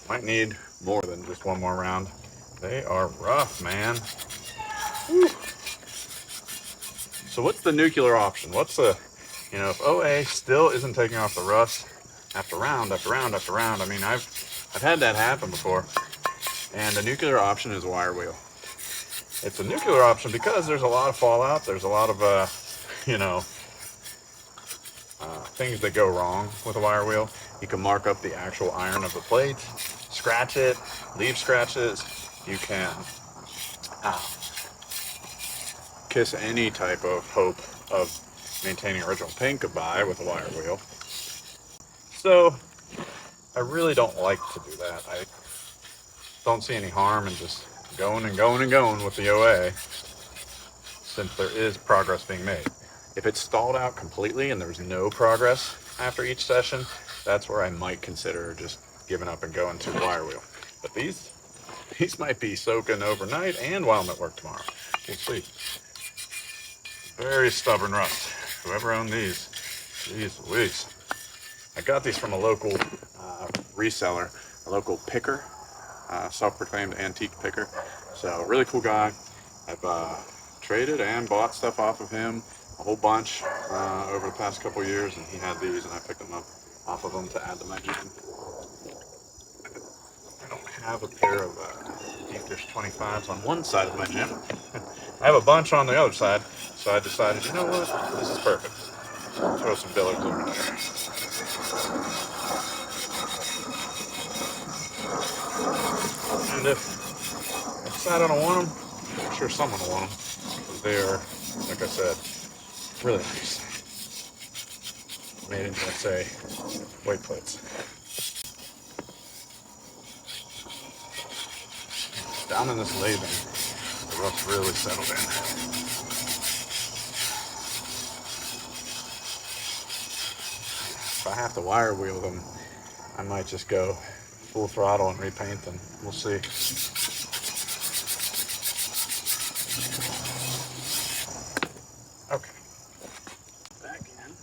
might need more than just one more round. They are rough, man. Whew. So what's the nuclear option? What's the, if OA still isn't taking off the rust after round after round after round, I mean, I've had that happen before. And the nuclear option is a wire wheel. It's a nuclear option because there's a lot of fallout. There's a lot of, things that go wrong with a wire wheel. You can mark up the actual iron of the plate, scratch it, leave scratches. You can kiss any type of hope of maintaining original paint goodbye with a wire wheel. So I really don't like to do that. I don't see any harm in just going and going and going with the OA, since there is progress being made. If it's stalled out completely and there's no progress after each session, that's where I might consider just giving up and going to the wire wheel. But these might be soaking overnight and while I'm at work tomorrow. We'll see. Very stubborn rust. Whoever owned these, geez Louise. I got these from a local reseller, a local picker, self-proclaimed antique picker. So really cool guy. I've traded and bought stuff off of him a whole bunch over the past couple years, and he had these and I picked them up off of him to add to my gym. I don't have a pair of deep dish 25s on one side of my gym. I have a bunch on the other side, so I decided, you know what, this is perfect. Throw some billards over there. And if I decide I don't want them, I'm sure someone will want them, because they are, like I said, really nice. Made into, let's say, weight plates. Down in this lathing, the rust really settled in. If I have to wire wheel them, I might just go full throttle and repaint them. We'll see. Okay. Back in.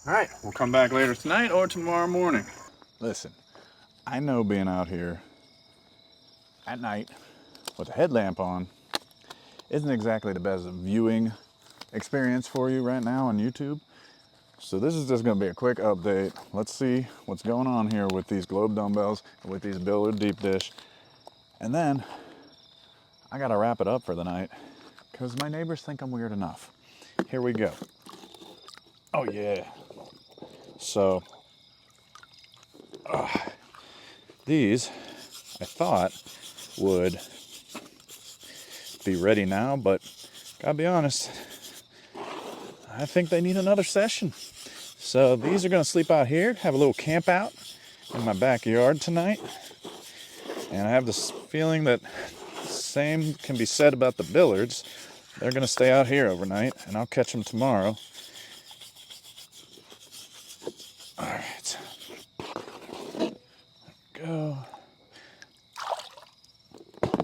All right, we'll come back later tonight or tomorrow morning. Listen, I know being out here at night with a headlamp on isn't exactly the best viewing experience for you right now on YouTube. So this is just gonna be a quick update. Let's see what's going on here with these globe dumbbells and with these billard deep dish. And then I gotta wrap it up for the night because my neighbors think I'm weird enough. Here we go. Oh yeah. So these I thought would be ready now, but gotta be honest, I think they need another session. So these are gonna sleep out here, have a little camp out in my backyard tonight. And I have this feeling that the same can be said about the billards. They're gonna stay out here overnight and I'll catch them tomorrow. All right, go.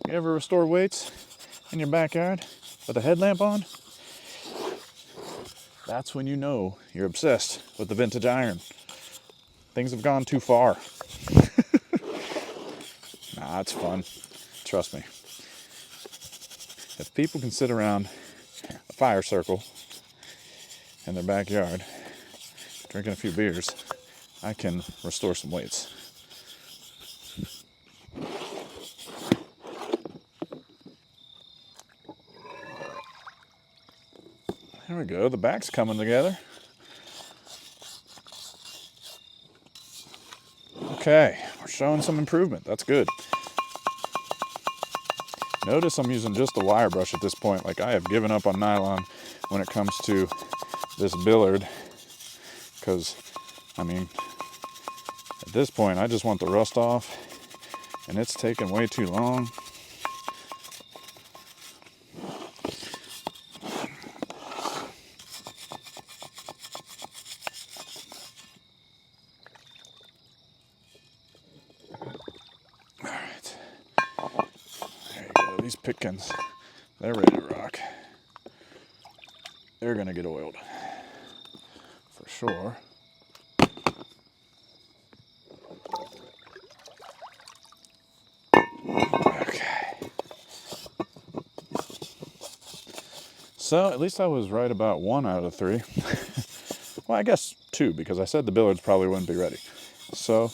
You ever restore weights in your backyard with a headlamp on? That's when you know you're obsessed with the vintage iron. Things have gone too far. Nah, it's fun. Trust me. If people can sit around a fire circle in their backyard, drinking a few beers, I can restore some weights. There we go, the back's coming together. Okay, we're showing some improvement, that's good. Notice I'm using just a wire brush at this point, like I have given up on nylon when it comes to this billard, because, I mean, at this point I just want the rust off, and it's taking way too long. These pickings, they're ready to rock. they're gonna get oiled for sure. Okay. So at least I was right about 1 out of 3. Well, I guess 2, because I said the billards probably wouldn't be ready. So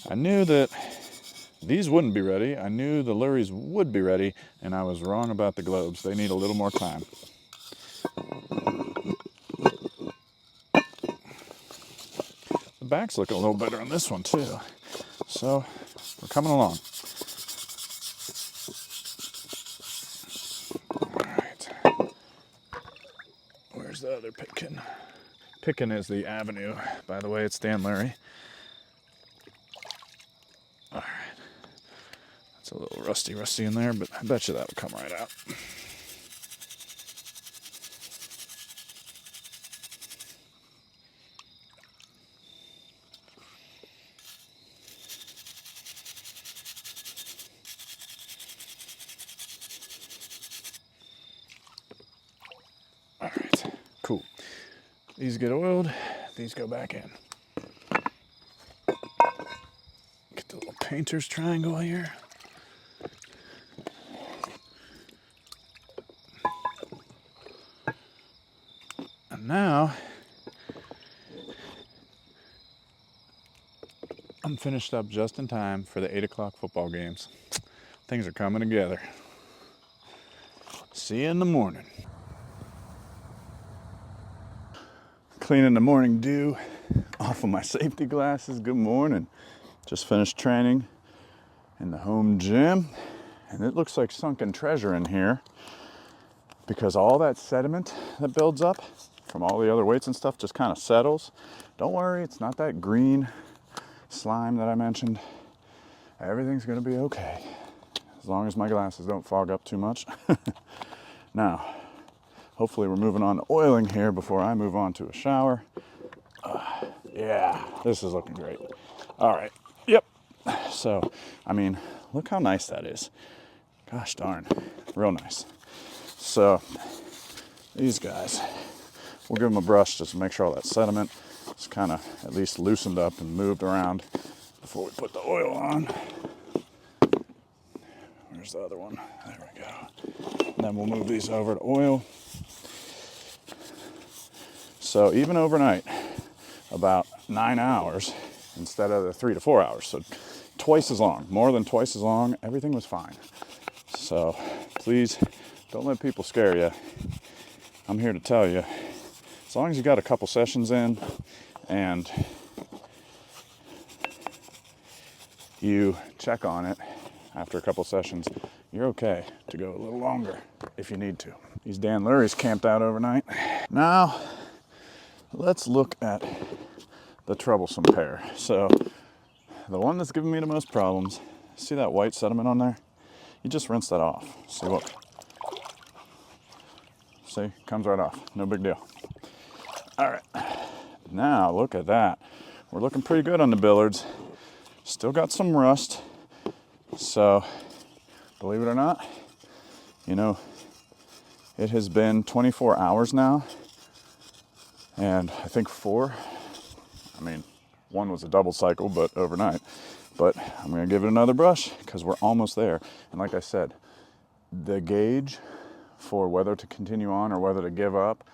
I knew that these wouldn't be ready. I knew the lures would be ready, and I was wrong about the globes. They need a little more time. The back's looking a little better on this one too. So we're coming along. All right. Where's the other Pitkin? Pitkin is the Avenue, by the way. It's Dan Larry. All right. It's a little rusty in there, but I bet you that would come right out. All right, cool. These get oiled, these go back in. Get the little painter's triangle here. And now, I'm finished up just in time for the 8 o'clock football games. Things are coming together. See you in the morning. Cleaning the morning dew off of my safety glasses. Good morning. Just finished training in the home gym, and it looks like sunken treasure in here because all that sediment that builds up from all the other weights and stuff just kind of settles. Don't worry, it's not that green slime that I mentioned. Everything's gonna be okay as long as my glasses don't fog up too much. Now, hopefully we're moving on to oiling here before I move on to a shower. Yeah, this is looking great. All right, yep. So, I mean, look how nice that is. Gosh darn, real nice. So, these guys, we'll give them a brush just to make sure all that sediment is kind of at least loosened up and moved around before we put the oil on. Where's the other one? There we go. And then we'll move these over to oil. So even overnight, about 9 hours instead of the 3 to 4 hours. So twice as long, more than twice as long. Everything was fine. So please don't let people scare you. I'm here to tell you, as long as you got a couple sessions in and you check on it after a couple sessions, you're okay to go a little longer if you need to. These Dan Lurie's camped out overnight. Now, let's look at the troublesome pair. So, the one that's giving me the most problems, see that white sediment on there? You just rinse that off. See, look. See, comes right off. No big deal. All right. Now, look at that. We're looking pretty good on the billards. Still got some rust. So, believe it or not, you know, it has been 24 hours now. And I think 4, I mean, 1 was a double cycle, but overnight. But I'm gonna give it another brush because we're almost there. And like I said, the gauge for whether to continue on or whether to give up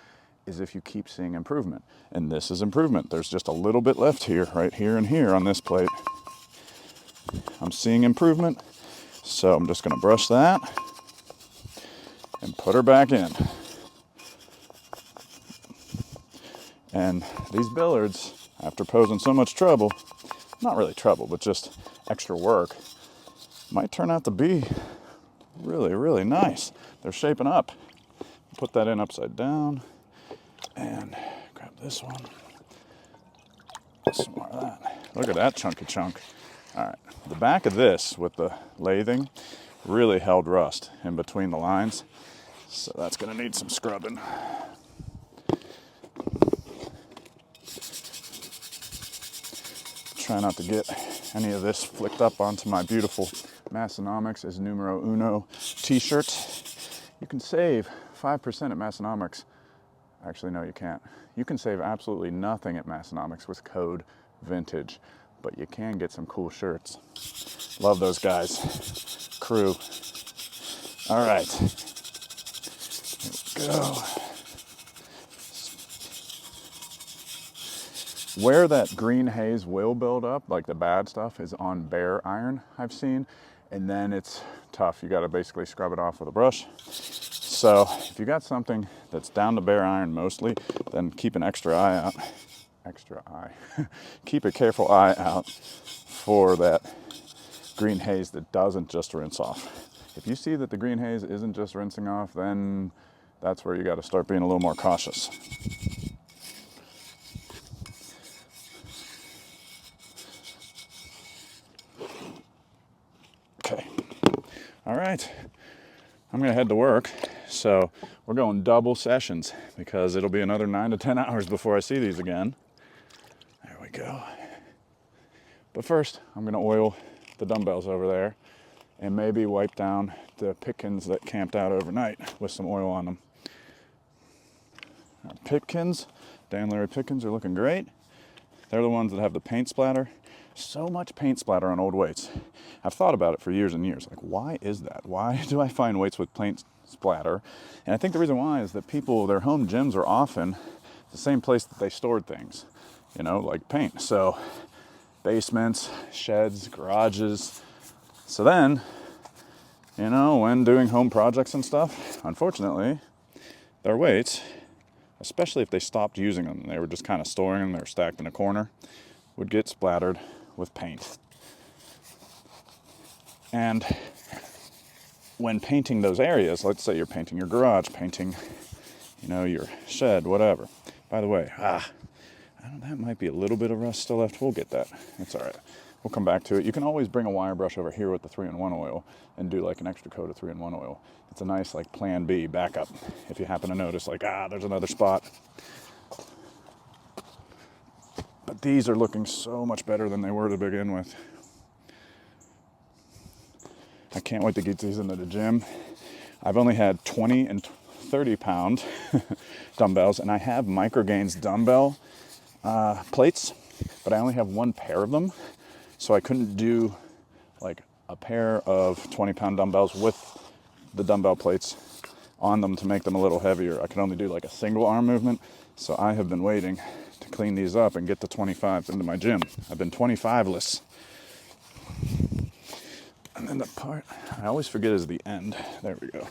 is if you keep seeing improvement. And this is improvement. There's just a little bit left here, right here and here on this plate. I'm seeing improvement. So I'm just gonna brush that and put her back in. And these billards, after posing so much trouble, not really trouble, but just extra work, might turn out to be really, really nice. They're shaping up. Put that in upside down and grab this one. Some more of that. Look at that chunky chunk. All right, the back of this with the lathing really held rust in between the lines. So that's gonna need some scrubbing. Try not to get any of this flicked up onto my beautiful Massonomics is numero uno t-shirt. You can save 5% at Massonomics Actually, no, you can't. You can save absolutely nothing at Massonomics with code VINTAGE, but you can get some cool shirts. Love those guys. Crew. All right. Here we go. Where that green haze will build up, like the bad stuff, is on bare iron, I've seen, and then it's tough. You got to basically scrub it off with a brush. So if you got something that's down to bare iron mostly, then keep an extra eye out. Keep a careful eye out for that green haze that doesn't just rinse off. If you see that the green haze isn't just rinsing off, then that's where you got to start being a little more cautious. Okay. All right. I'm going to head to work. So we're going double sessions because it'll be another 9 to 10 hours before I see these again. There we go. But first, I'm going to oil the dumbbells over there and maybe wipe down the pitkins that camped out overnight with some oil on them. Our pitkins, Dan Larry pitkins, are looking great. They're the ones that have the paint splatter. So much paint splatter on old weights. I've thought about it for years and years. Like, why is that? Why do I find weights with paint splatter? And I think the reason why is that people, their home gyms are often the same place that they stored things, you know, like paint. So basements, sheds, garages. So then, you know, when doing home projects and stuff, unfortunately, their weights, especially if they stopped using them, they were just kind of storing them, they were stacked in a corner, would get splattered with paint. And when painting those areas, let's say you're painting your garage, painting, you know, your shed, whatever. By the way, that might be a little bit of rust still left. We'll get that. It's all right. We'll come back to it. You can always bring a wire brush over here with the 3-in-1 oil and do like an extra coat of 3-in-1 oil. It's a nice like plan B backup if you happen to notice like, there's another spot. But these are looking so much better than they were to begin with. I can't wait to get these into the gym. I've only had 20 and 30 pound dumbbells, and I have Microgains dumbbell plates, but I only have one pair of them. So I couldn't do like a pair of 20-pound dumbbells with the dumbbell plates on them to make them a little heavier. I could only do like a single arm movement. So I have been waiting to clean these up and get the 25s into my gym. I've been 25-less. And then the part I always forget is the end. There we go.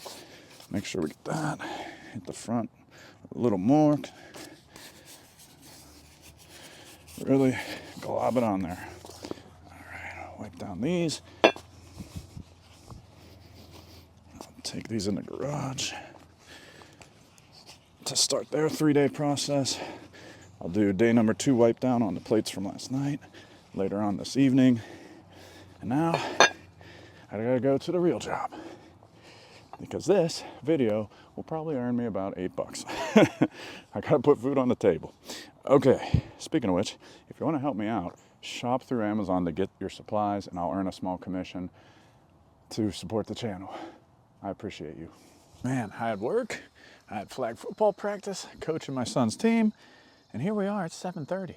Make sure we get that. Hit the front a little more. Really glob it on there. All right, I'll wipe down these. I'll take these in the garage to start their 3-day process. I'll do day number 2 wipe down on the plates from last night later on this evening. And now I gotta go to the real job because this video will probably earn me about $8. I gotta put food on the table. Okay, speaking of which, if you wanna help me out, shop through Amazon to get your supplies and I'll earn a small commission to support the channel. I appreciate you. Man, I had work, I had flag football practice, coaching my son's team, and here we are at 7:30.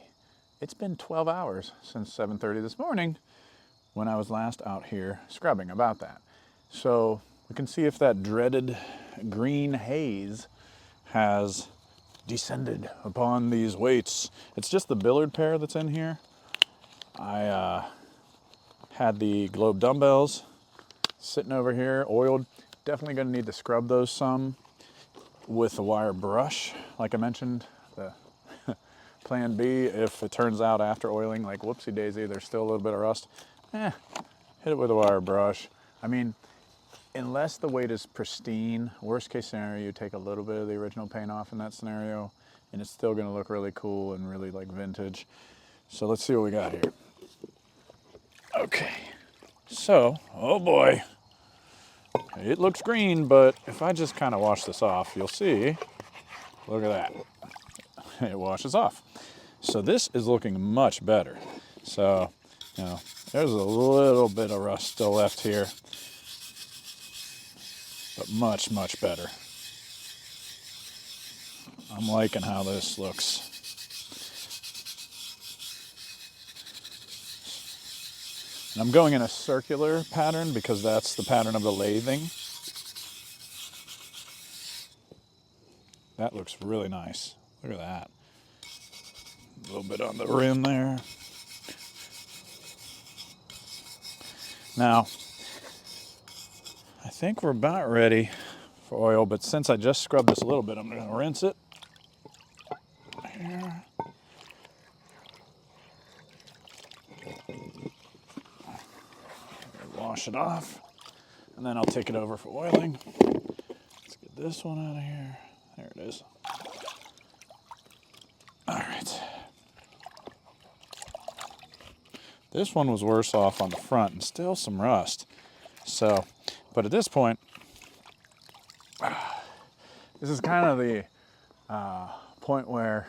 It's been 12 hours since 7:30 this morning when I was last out here scrubbing about that. So we can see if that dreaded green haze has descended upon these weights. It's just the Billard pair that's in here. I had the Globe dumbbells sitting over here, oiled. Definitely gonna need to scrub those some with a wire brush. Like I mentioned, the plan B, if it turns out after oiling, like whoopsie daisy, there's still a little bit of rust, hit it with a wire brush. I mean, unless the weight is pristine, worst case scenario, you take a little bit of the original paint off in that scenario, and it's still gonna look really cool and really like vintage. So let's see what we got here. Okay, so, oh boy. It looks green, but if I just kind of wash this off, you'll see, look at that. It washes off. So this is looking much better. So, you know, there's a little bit of rust still left here, but much, much better. I'm liking how this looks. And I'm going in a circular pattern because that's the pattern of the lathing. That looks really nice. Look at that. A little bit on the rim there. Now, I think we're about ready for oil, but since I just scrubbed this a little bit, I'm going to rinse it. Here. Wash it off, and then I'll take it over for oiling. Let's get this one out of here. There it is. All right. This one was worse off on the front and still some rust. So, but at this point, this is kind of the point where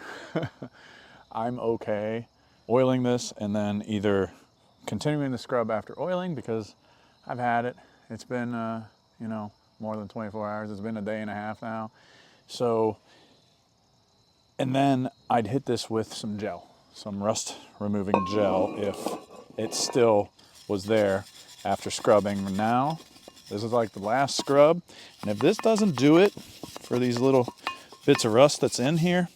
I'm okay oiling this and then either continuing to scrub after oiling because I've had it. It's been, you know, more than 24 hours. It's been a day and a half now. So, and then I'd hit this with some gel, some rust removing gel if it still was there after scrubbing. Now, this is like the last scrub. And if this doesn't do it for these little bits of rust that's in here,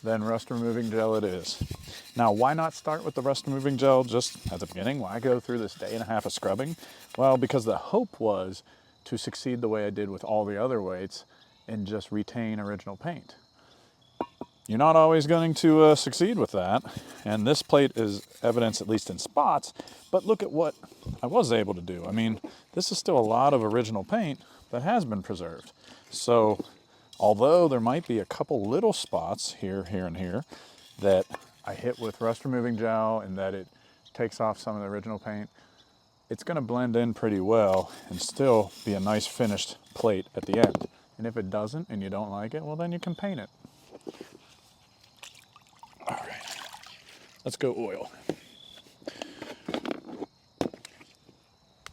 then rust removing gel it is. Now, why not start with the rust removing gel just at the beginning? Why go through this day and a half of scrubbing? Well, because the hope was to succeed the way I did with all the other weights and just retain original paint. You're not always going to succeed with that. And this plate is evidence, at least in spots, but look at what I was able to do. I mean, this is still a lot of original paint that has been preserved. So, although there might be a couple little spots here, and here that I hit with rust removing gel and that it takes off some of the original paint, it's going to blend in pretty well and still be a nice finished plate at the end. And if it doesn't and you don't like it, well, then you can paint it. All right, let's go oil.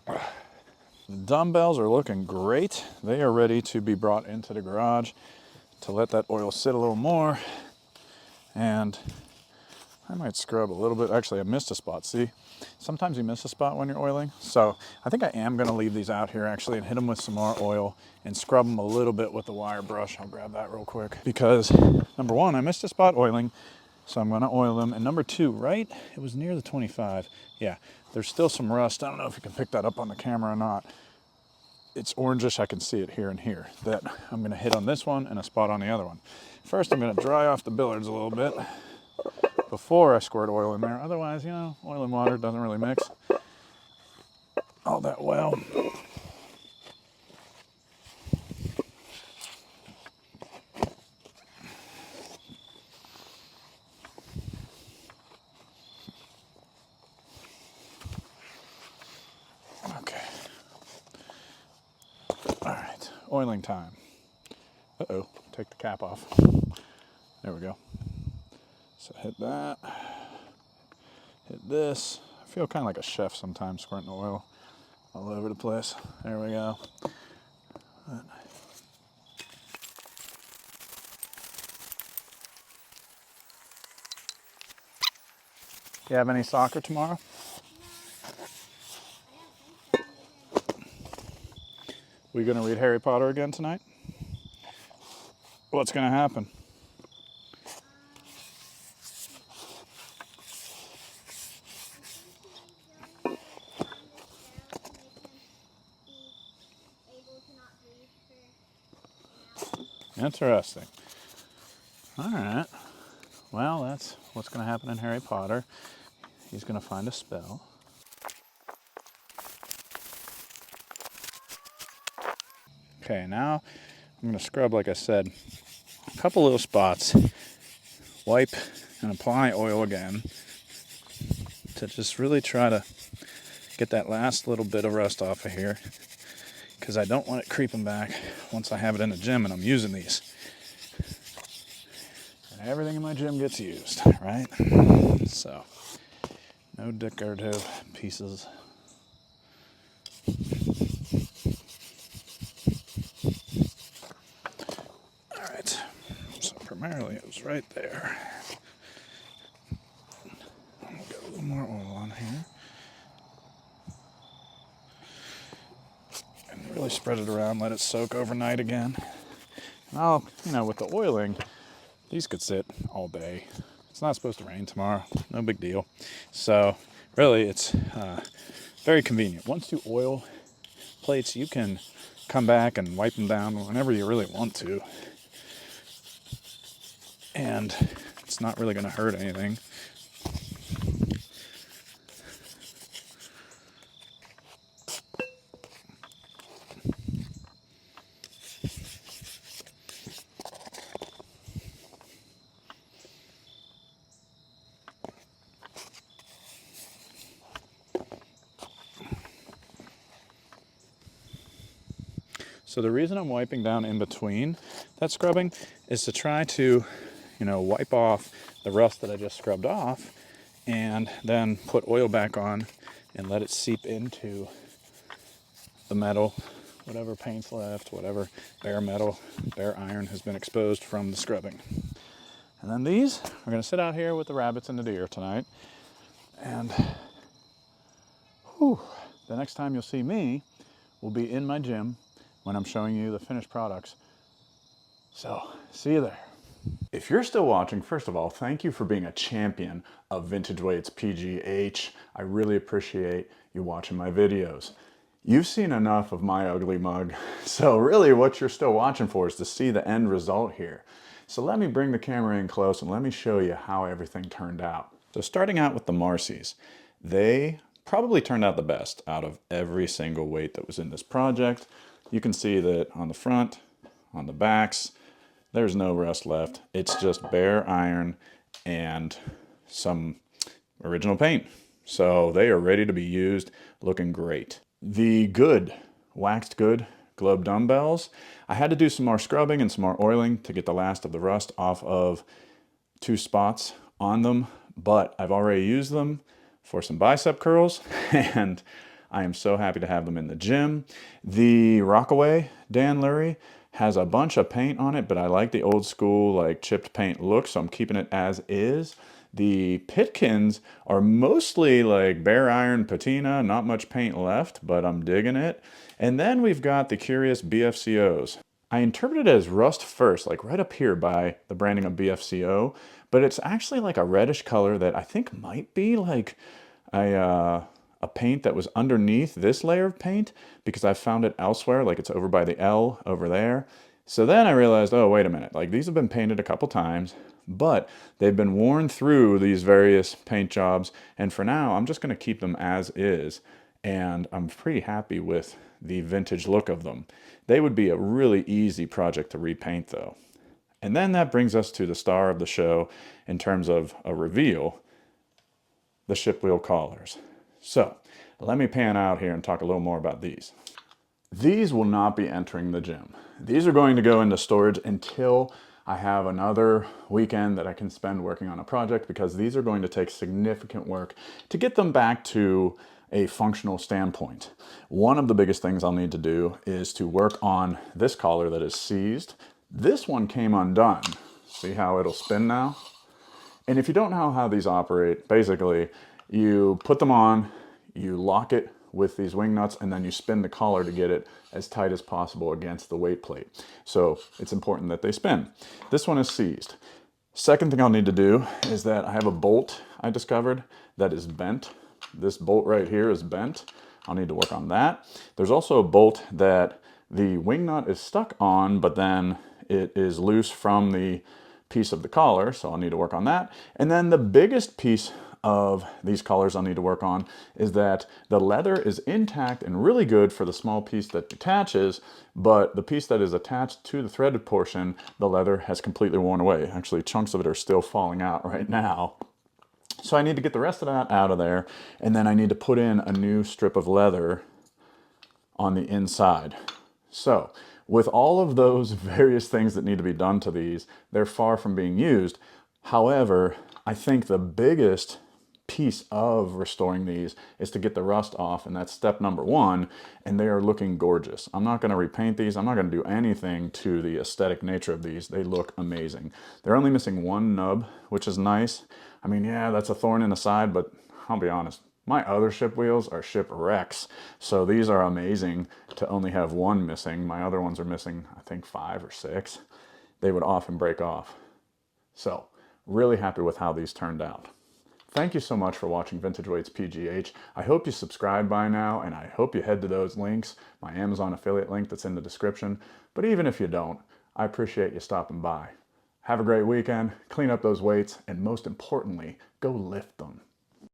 The dumbbells are looking great. They are ready to be brought into the garage to let that oil sit a little more. And I might scrub a little bit. Actually, I missed a spot. See, sometimes you miss a spot when you're oiling. So I think I am going to leave these out here actually and hit them with some more oil and scrub them a little bit with the wire brush. I'll grab that real quick because number one, I missed a spot oiling. So I'm going to oil them. And number two, right? It was near the 25. Yeah, there's still some rust. I don't know if you can pick that up on the camera or not. It's orangish. I can see it here and here. That I'm going to hit on this one and a spot on the other one. First, I'm going to dry off the billards a little bit before I squirt oil in there. Otherwise, you know, oil and water doesn't really mix all that well. Okay. All right, oiling time. Uh-oh, take the cap off. There we go. So hit that, hit this. I feel kind of like a chef sometimes squirting oil all over the place. There we go. You have any soccer tomorrow? We gonna read Harry Potter again tonight? What's gonna happen? Interesting. All right. Well, that's what's going to happen in Harry Potter. He's going to find a spell. Okay, now I'm going to scrub, like I said, a couple little spots. Wipe and apply oil again to just really try to get that last little bit of rust off of here, because I don't want it creeping back once I have it in the gym and I'm using these. And everything in my gym gets used, right? So, no decorative pieces. All right, some goes right there. I'll get a little more oil on here. And really spread it around, let it soak overnight again. And I'll, with the oiling, these could sit all day. It's not supposed to rain tomorrow, no big deal. So really it's very convenient. Once you oil plates, you can come back and wipe them down whenever you really want to. And it's not really going to hurt anything. So the reason I'm wiping down in between that scrubbing is to try to, wipe off the rust that I just scrubbed off and then put oil back on and let it seep into the metal, whatever paint's left, whatever bare metal, bare iron has been exposed from the scrubbing. And then these are going to sit out here with the rabbits and the deer tonight. And the next time you'll see me will be in my gym when I'm showing you the finished products. So, see you there. If you're still watching, first of all, thank you for being a champion of VintageWeightsPGH. I really appreciate you watching my videos. You've seen enough of my ugly mug, so really what you're still watching for is to see the end result here. So let me bring the camera in close and let me show you how everything turned out. So starting out with the Marcy's, they probably turned out the best out of every single weight that was in this project. You can see that on the front, on the backs, there's no rust left. It's just bare iron and some original paint. So they are ready to be used, looking great. The waxed good globe dumbbells, I had to do some more scrubbing and some more oiling to get the last of the rust off of 2 spots on them, but I've already used them for some bicep curls and I am so happy to have them in the gym. The Rockaway Dan Lurie has a bunch of paint on it, but I like the old school like chipped paint look, so I'm keeping it as is. The Pitkins are mostly like bare iron patina, not much paint left, but I'm digging it. And then we've got the Curious BFCOs. I interpret it as rust first, like right up here by the branding of BFCO, but it's actually like a reddish color that I think might be like a paint that was underneath this layer of paint because I found it elsewhere, like it's over by the L over there. So then I realized, oh, wait a minute, like these have been painted a couple times, but they've been worn through these various paint jobs. And for now, I'm just gonna keep them as is. And I'm pretty happy with the vintage look of them. They would be a really easy project to repaint though. And then that brings us to the star of the show in terms of a reveal, the ship wheel collars. So let me pan out here and talk a little more about these. These will not be entering the gym. These are going to go into storage until I have another weekend that I can spend working on a project because these are going to take significant work to get them back to a functional standpoint. One of the biggest things I'll need to do is to work on this collar that is seized. This one came undone. See how it'll spin now? And if you don't know how these operate, basically you put them on, you lock it with these wing nuts, and then you spin the collar to get it as tight as possible against the weight plate. So it's important that they spin. This one is seized. Second thing I'll need to do is that I have a bolt I discovered that is bent. This bolt right here is bent. I'll need to work on that. There's also a bolt that the wing nut is stuck on, but then it is loose from the piece of the collar, so I'll need to work on that. And then the biggest piece of these collars I'll need to work on is that the leather is intact and really good for the small piece that detaches, but the piece that is attached to the threaded portion, the leather has completely worn away. Actually, chunks of it are still falling out right now. So I need to get the rest of that out of there, and then I need to put in a new strip of leather on the inside. So with all of those various things that need to be done to these, they're far from being used. However, I think the biggest piece of restoring these is to get the rust off, and that's step number one, and they are looking gorgeous. I'm not going to repaint these. I'm not going to do anything to the aesthetic nature of these. They look amazing. They're only missing one nub, which is nice. I mean, yeah, that's a thorn in the side, but I'll be honest, my other ship wheels are shipwrecks, so these are amazing to only have one missing. My other ones are missing, I think, 5 or 6. They would often break off. So, really happy with how these turned out. Thank you so much for watching Vintage Weights PGH. I hope you subscribe by now, and I hope you head to those links, my Amazon affiliate link that's in the description. But even if you don't, I appreciate you stopping by. Have a great weekend, clean up those weights, and most importantly, go lift them.